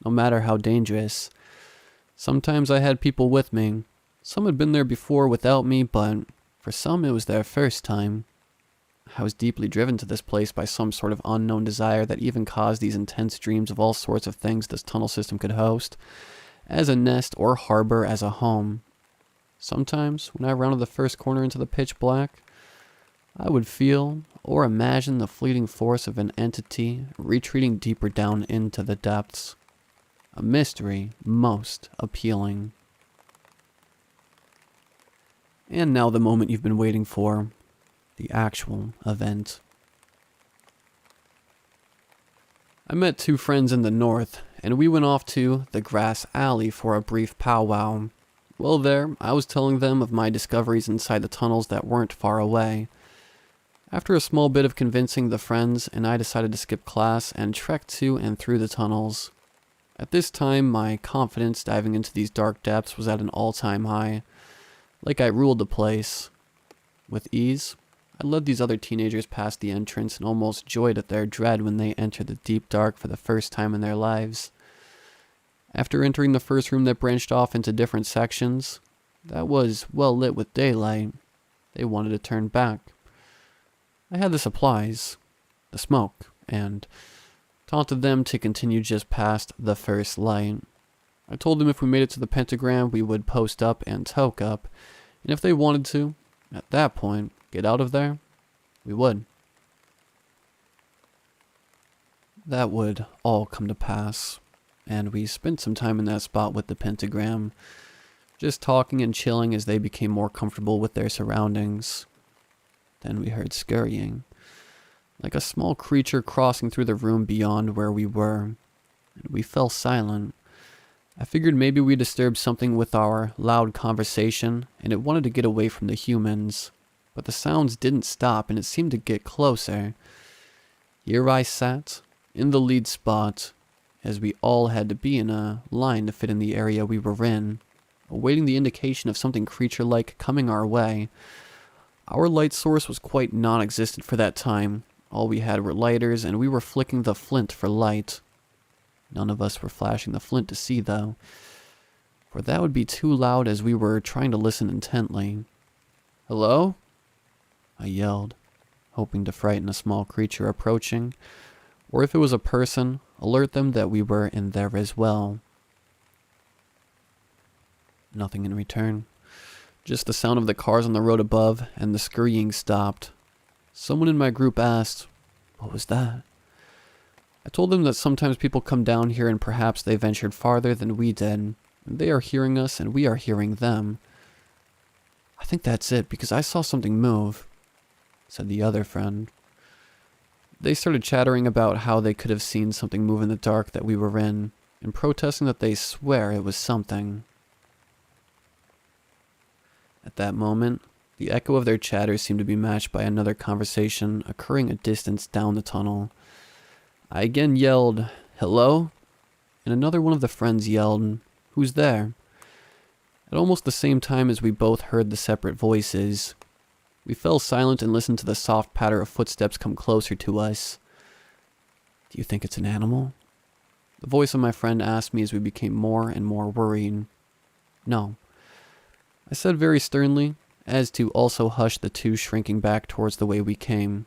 no matter how dangerous. Sometimes I had people with me. Some had been there before without me, but for some it was their first time. I was deeply driven to this place by some sort of unknown desire that even caused these intense dreams of all sorts of things this tunnel system could host, as a nest or harbor as a home. Sometimes, when I rounded the first corner into the pitch black, I would feel or imagine the fleeting force of an entity retreating deeper down into the depths. A mystery most appealing. And now the moment you've been waiting for, the actual event. I met two friends in the north, and we went off to the grass alley for a brief powwow. Well, there, I was telling them of my discoveries inside the tunnels that weren't far away. After a small bit of convincing, the friends and I decided to skip class and trek to and through the tunnels. At this time, my confidence diving into these dark depths was at an all-time high. Like I ruled the place. With ease, I led these other teenagers past the entrance and almost joyed at their dread when they entered the deep dark for the first time in their lives. After entering the first room that branched off into different sections, that was well lit with daylight, they wanted to turn back. I had the supplies, the smoke, and taunted them to continue just past the first light. I told them if we made it to the pentagram, we would post up and toke up, and if they wanted to, at that point, get out of there, we would. That would all come to pass, and we spent some time in that spot with the pentagram, just talking and chilling as they became more comfortable with their surroundings. Then we heard scurrying, like a small creature crossing through the room beyond where we were, and we fell silent. I figured maybe we disturbed something with our loud conversation, and it wanted to get away from the humans, but the sounds didn't stop and it seemed to get closer. Here I sat, in the lead spot, as we all had to be in a line to fit in the area we were in, awaiting the indication of something creature-like coming our way. Our light source was quite non-existent for that time. All we had were lighters, and we were flicking the flint for light. None of us were flashing the flint to see, though, for that would be too loud as we were trying to listen intently. "Hello?" I yelled, hoping to frighten a small creature approaching, or if it was a person, alert them that we were in there as well. Nothing in return. Just the sound of the cars on the road above, and the scurrying stopped. Someone in my group asked, "What was that?" I told them that sometimes people come down here and perhaps they ventured farther than we did. They are hearing us and we are hearing them. "I think that's it, because I saw something move," said the other friend. They started chattering about how they could have seen something move in the dark that we were in, and protesting that they swear it was something. At that moment, the echo of their chatter seemed to be matched by another conversation occurring a distance down the tunnel. I again yelled, "Hello?" And another one of the friends yelled, "Who's there?" At almost the same time as we both heard the separate voices, we fell silent and listened to the soft patter of footsteps come closer to us. "Do you think it's an animal?" The voice of my friend asked me as we became more and more worried. "No," I said very sternly, as to also hush the two shrinking back towards the way we came.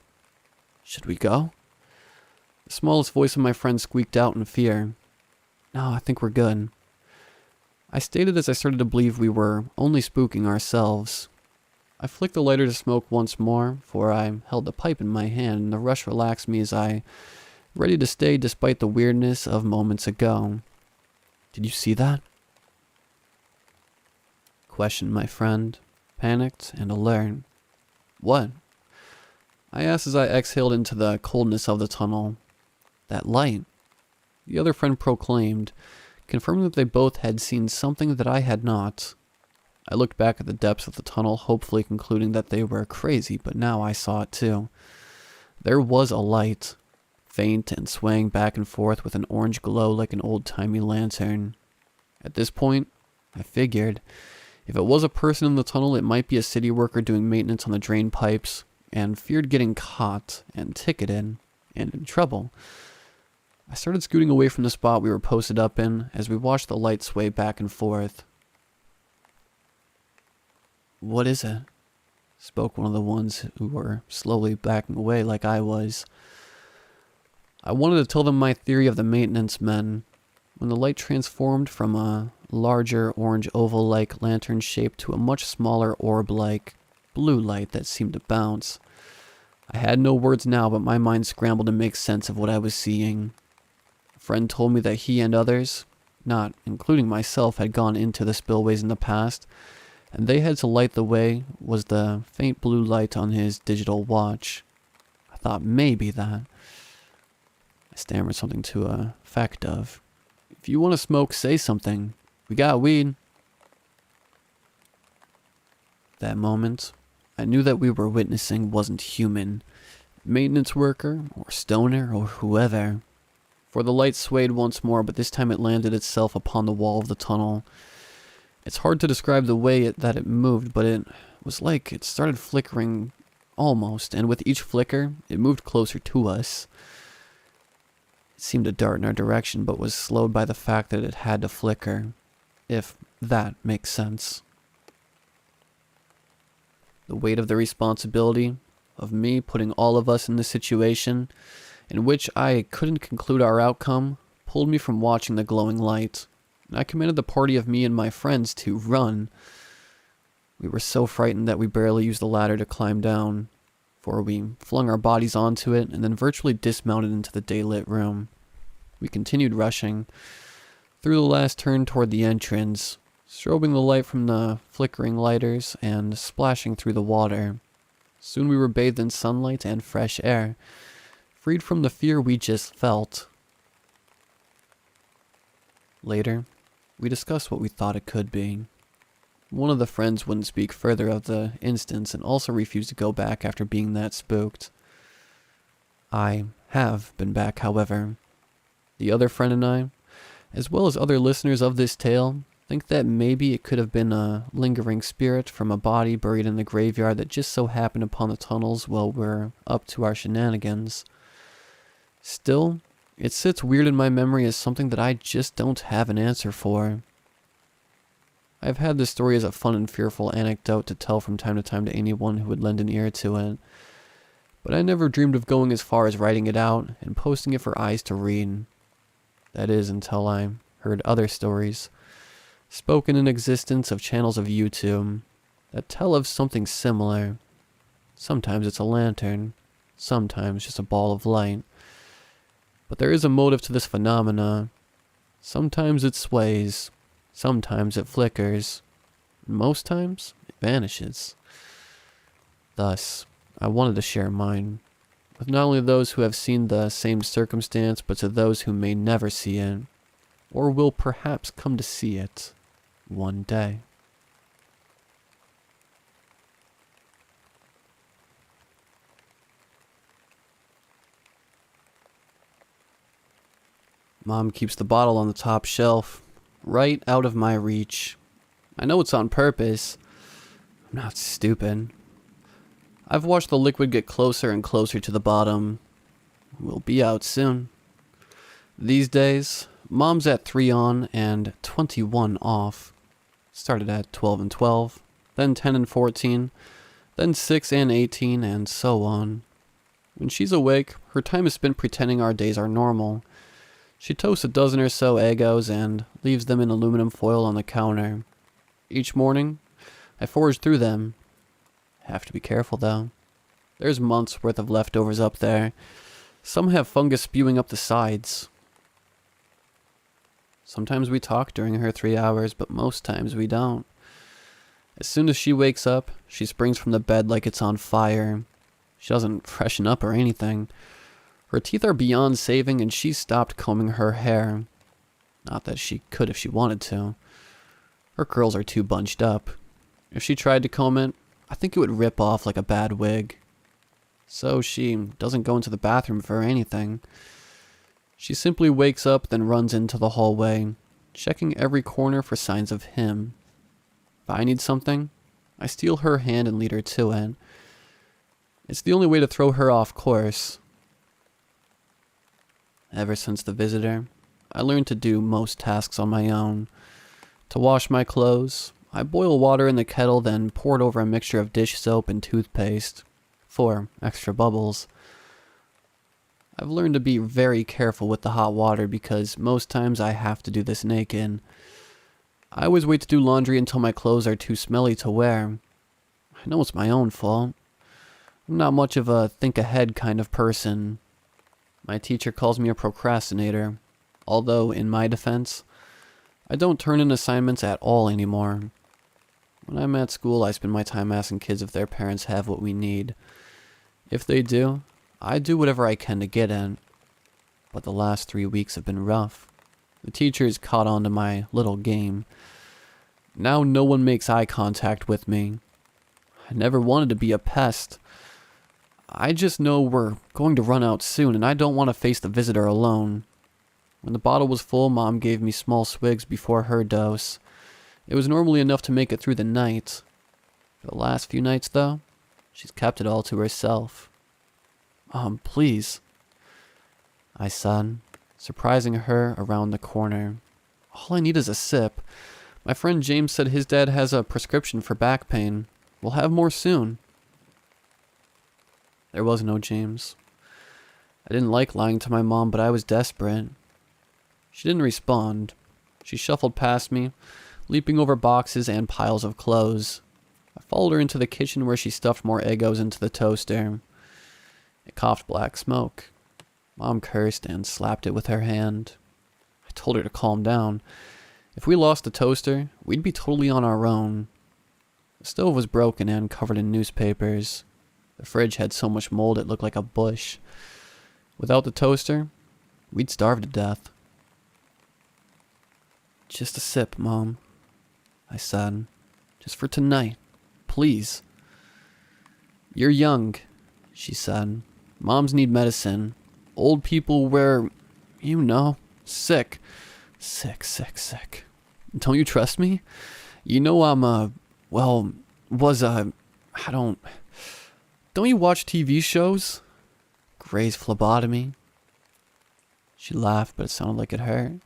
"Should we go?" The smallest voice of my friend squeaked out in fear. "No, I think we're good." I stated as I started to believe we were only spooking ourselves. I flicked the lighter to smoke once more, for I held the pipe in my hand, and the rush relaxed me as I, ready to stay despite the weirdness of moments ago. "Did you see that?" questioned my friend, panicked and alert. "What?" I asked as I exhaled into the coldness of the tunnel. "That light," the other friend proclaimed, confirming that they both had seen something that I had not. I looked back at the depths of the tunnel, hopefully concluding that they were crazy, but now I saw it too. There was a light, faint and swaying back and forth with an orange glow like an old-timey lantern. At this point, I figured, if it was a person in the tunnel, it might be a city worker doing maintenance on the drain pipes, and feared getting caught and ticketed and in trouble. I started scooting away from the spot we were posted up in as we watched the light sway back and forth. "What is it?" spoke one of the ones who were slowly backing away like I was. I wanted to tell them my theory of the maintenance men, when the light transformed from a larger orange oval-like lantern shape to a much smaller orb-like blue light that seemed to bounce. I had no words now, but my mind scrambled to make sense of what I was seeing. A friend told me that he and others, not including myself, had gone into the Spillways in the past, and they had to light the way was the faint blue light on his digital watch. I thought maybe that. I stammered something to a effect of, "If you want to smoke, say something. We got weed." That moment, I knew that we were witnessing wasn't human, maintenance worker or stoner or whoever. For the light swayed once more, but this time it landed itself upon the wall of the tunnel. It's hard to describe the way that it moved, but it was like it started flickering almost, and with each flicker, it moved closer to us. It seemed to dart in our direction, but was slowed by the fact that it had to flicker, if that makes sense. The weight of the responsibility of me putting all of us in this situation, in which I couldn't conclude our outcome, pulled me from watching the glowing light, and I commanded the party of me and my friends to run. We were so frightened that we barely used the ladder to climb down, for we flung our bodies onto it and then virtually dismounted into the daylit room. We continued rushing through the last turn toward the entrance, strobing the light from the flickering lighters and splashing through the water. Soon we were bathed in sunlight and fresh air, freed from the fear we just felt. Later, we discussed what we thought it could be. One of the friends wouldn't speak further of the instance and also refused to go back after being that spooked. I have been back, however. The other friend and I, as well as other listeners of this tale, think that maybe it could have been a lingering spirit from a body buried in the graveyard that just so happened upon the tunnels while we're up to our shenanigans. Still, it sits weird in my memory as something that I just don't have an answer for. I've had this story as a fun and fearful anecdote to tell from time to time to anyone who would lend an ear to it, but I never dreamed of going as far as writing it out and posting it for eyes to read. That is, until I heard other stories, spoken in existence of channels of YouTube, that tell of something similar. Sometimes it's a lantern, sometimes just a ball of light. But there is a motive to this phenomena. Sometimes it sways, sometimes it flickers, and most times it vanishes. Thus, I wanted to share mine with not only those who have seen the same circumstance, but to those who may never see it, or will perhaps come to see it one day. Mom keeps the bottle on the top shelf, right out of my reach. I know it's on purpose. I'm not stupid. I've watched the liquid get closer and closer to the bottom. We'll be out soon. These days, Mom's at 3 on and 21 off. Started at 12 and 12, then 10 and 14, then 6 and 18, and so on. When she's awake, her time is spent pretending our days are normal. She toasts a dozen or so Eggos and leaves them in aluminum foil on the counter. Each morning, I forage through them. Have to be careful though. There's months worth of leftovers up there. Some have fungus spewing up the sides. Sometimes we talk during her 3 hours, but most times we don't. As soon as she wakes up, she springs from the bed like it's on fire. She doesn't freshen up or anything. Her teeth are beyond saving and she's stopped combing her hair. Not that she could if she wanted to. Her curls are too bunched up. If she tried to comb it, I think it would rip off like a bad wig. So she doesn't go into the bathroom for anything. She simply wakes up, then runs into the hallway, checking every corner for signs of him. If I need something, I steal her hand and lead her to it. It's the only way to throw her off course. Ever since the visitor, I learned to do most tasks on my own. To wash my clothes, I boil water in the kettle, then pour it over a mixture of dish soap and toothpaste for extra bubbles. I've learned to be very careful with the hot water because most times I have to do this naked. I always wait to do laundry until my clothes are too smelly to wear. I know it's my own fault. I'm not much of a think ahead kind of person. My teacher calls me a procrastinator, although in my defense, I don't turn in assignments at all anymore. When I'm at school, I spend my time asking kids if their parents have what we need. If they do, I do whatever I can to get in. But the last 3 weeks have been rough. The teachers caught on to my little game. Now no one makes eye contact with me. I never wanted to be a pest. I just know we're going to run out soon, and I don't want to face the visitor alone. When the bottle was full, Mom gave me small swigs before her dose. It was normally enough to make it through the night. For the last few nights, though, she's kept it all to herself. Mom, please, I said, surprising her around the corner. All I need is a sip. My friend James said his dad has a prescription for back pain. We'll have more soon. There was no James. I didn't like lying to my mom, but I was desperate. She didn't respond. She shuffled past me, leaping over boxes and piles of clothes. I followed her into the kitchen where she stuffed more Eggos into the toaster. It coughed black smoke. Mom cursed and slapped it with her hand. I told her to calm down. If we lost the toaster, we'd be totally on our own. The stove was broken and covered in newspapers. The fridge had so much mold it looked like a bush. Without the toaster, we'd starve to death. Just a sip, Mom, I said. Just for tonight, please. You're young, she said. Moms need medicine. Old people were, sick. Sick. Don't you trust me? You know Don't you watch TV shows? Gray's phlebotomy. She laughed, but it sounded like it hurt.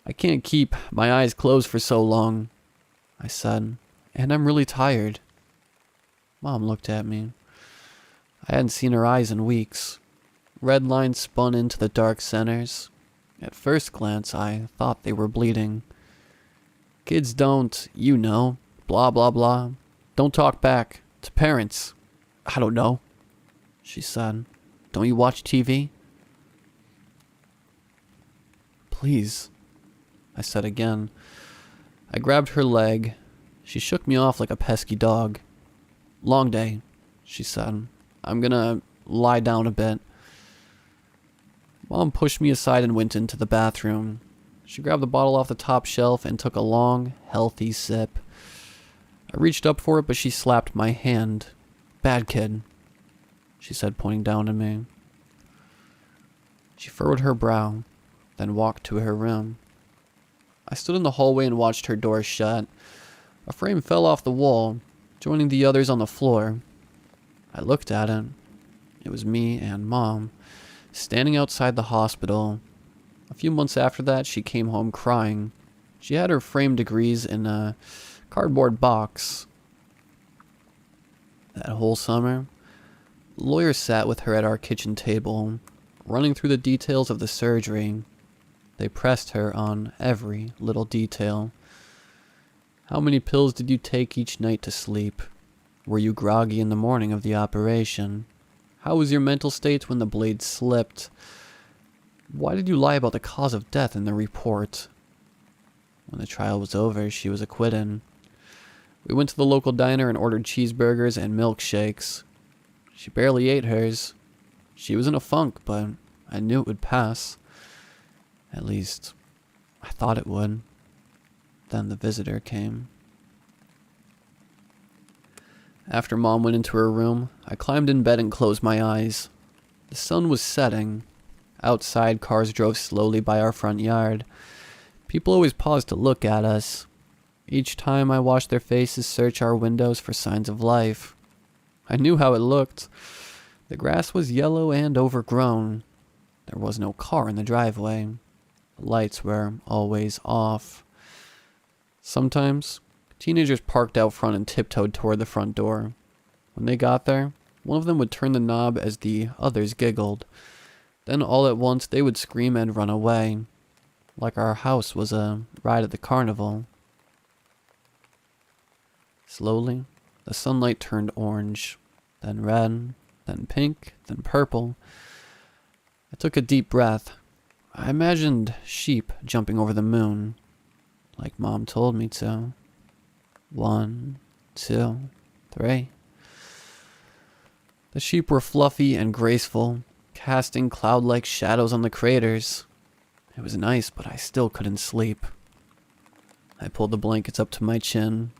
I can't keep my eyes closed for so long, I said, and I'm really tired. Mom looked at me. I hadn't seen her eyes in weeks. Red lines spun into the dark centers. At first glance, I thought they were bleeding. Kids don't, blah blah blah. Don't talk back to parents. I don't know, she said. Don't you watch TV? Please, I said again. I grabbed her leg. She shook me off like a pesky dog. Long day, she said. I'm gonna lie down a bit. Mom pushed me aside and went into the bathroom. She grabbed the bottle off the top shelf and took a long, healthy sip. I reached up for it, but she slapped my hand. "Bad kid," she said, pointing down at me. She furrowed her brow, then walked to her room. I stood in the hallway and watched her door shut. A frame fell off the wall, joining the others on the floor. I looked at it. It was me and Mom, standing outside the hospital. A few months after that, she came home crying. She had her frame degrees in a cardboard box. That whole summer, lawyers sat with her at our kitchen table, running through the details of the surgery. They pressed her on every little detail. How many pills did you take each night to sleep? Were you groggy in the morning of the operation? How was your mental state when the blade slipped? Why did you lie about the cause of death in the report? When the trial was over, she was acquitted. We went to the local diner and ordered cheeseburgers and milkshakes. She barely ate hers. She was in a funk, but I knew it would pass. At least, I thought it would. Then the visitor came. After Mom went into her room, I climbed in bed and closed my eyes. The sun was setting. Outside, cars drove slowly by our front yard. People always paused to look at us. Each time I watched their faces search our windows for signs of life. I knew how it looked. The grass was yellow and overgrown. There was no car in the driveway. The lights were always off. Sometimes, teenagers parked out front and tiptoed toward the front door. When they got there, one of them would turn the knob as the others giggled. Then all at once they would scream and run away, like our house was a ride at the carnival. Slowly, the sunlight turned orange, then red, then pink, then purple. I took a deep breath. I imagined sheep jumping over the moon, like Mom told me to. 1, 2, 3. The sheep were fluffy and graceful, casting cloud-like shadows on the craters. It was nice, but I still couldn't sleep. I pulled the blankets up to my chin.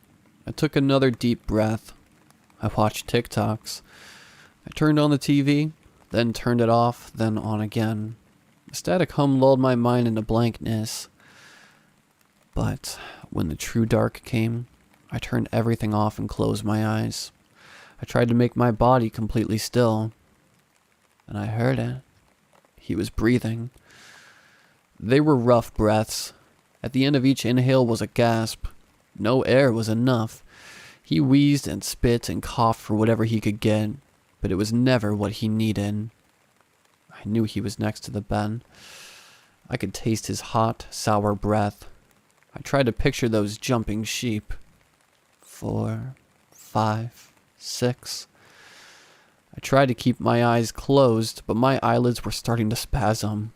I took another deep breath. I watched TikToks. I turned on the TV, then turned it off, then on again. A static hum lulled my mind into blankness. But when the true dark came, I turned everything off and closed my eyes. I tried to make my body completely still. And I heard it. He was breathing. They were rough breaths. At the end of each inhale was a gasp. No air was enough. He wheezed and spit and coughed for whatever he could get, but it was never what he needed. I knew he was next to the bed. I could taste his hot, sour breath. I tried to picture those jumping sheep. 4, 5, 6. I tried to keep my eyes closed, but my eyelids were starting to spasm.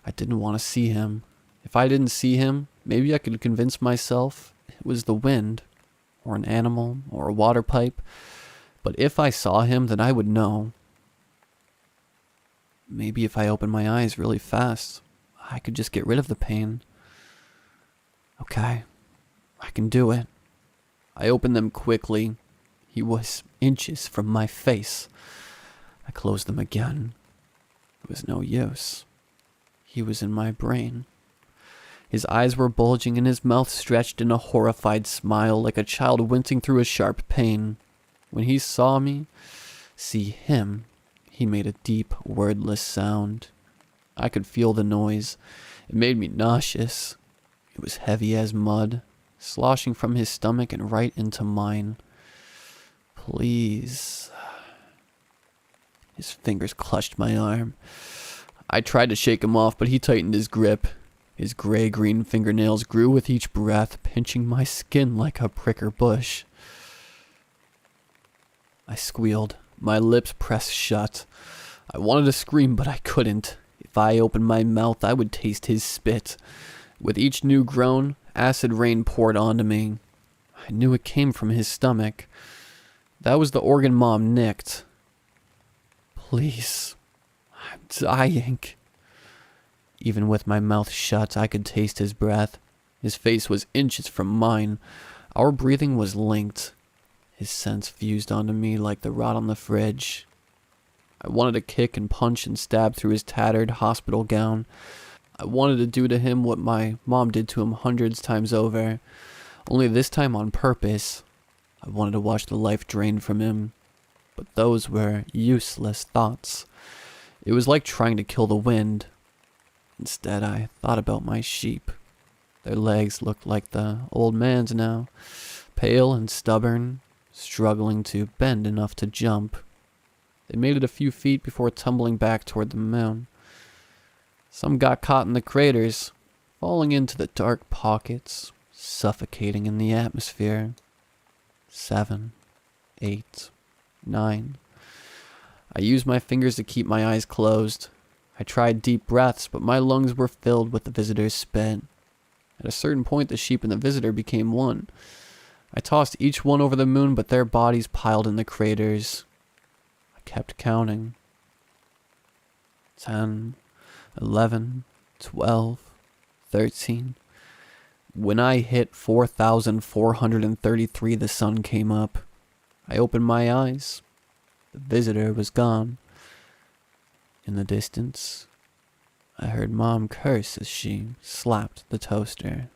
I didn't want to see him. If I didn't see him, maybe I could convince myself it was the wind, or an animal, or a water pipe. But if I saw him, then I would know. Maybe if I opened my eyes really fast, I could just get rid of the pain. Okay, I can do it. I opened them quickly. He was inches from my face. I closed them again. It was no use. He was in my brain. His eyes were bulging and his mouth stretched in a horrified smile like a child wincing through a sharp pain. When he saw me, see him, he made a deep, wordless sound. I could feel the noise. It made me nauseous. It was heavy as mud, sloshing from his stomach and right into mine. Please. His fingers clutched my arm. I tried to shake him off, but he tightened his grip. His gray-green fingernails grew with each breath, pinching my skin like a pricker bush. I squealed. My lips pressed shut. I wanted to scream, but I couldn't. If I opened my mouth, I would taste his spit. With each new groan, acid rain poured onto me. I knew it came from his stomach. That was the organ Mom nicked. Please. I'm dying. Even with my mouth shut, I could taste his breath. His face was inches from mine. Our breathing was linked. His scents fused onto me like the rot on the fridge. I wanted to kick and punch and stab through his tattered hospital gown. I wanted to do to him what my mom did to him hundreds times over, only this time on purpose. I wanted to watch the life drain from him, but those were useless thoughts. It was like trying to kill the wind. Instead, I thought about my sheep. Their legs looked like the old man's now, pale and stubborn, struggling to bend enough to jump. They made it a few feet before tumbling back toward the moon. Some got caught in the craters, falling into the dark pockets, suffocating in the atmosphere. 7, 8, 9. I used my fingers to keep my eyes closed. I tried deep breaths, but my lungs were filled with the visitor's spit. At a certain point, the sheep and the visitor became one. I tossed each one over the moon, but their bodies piled in the craters. I kept counting. 10, 11, 12, 13. When I hit 4,433, the sun came up. I opened my eyes. The visitor was gone. In the distance, I heard Mom curse as she slapped the toaster.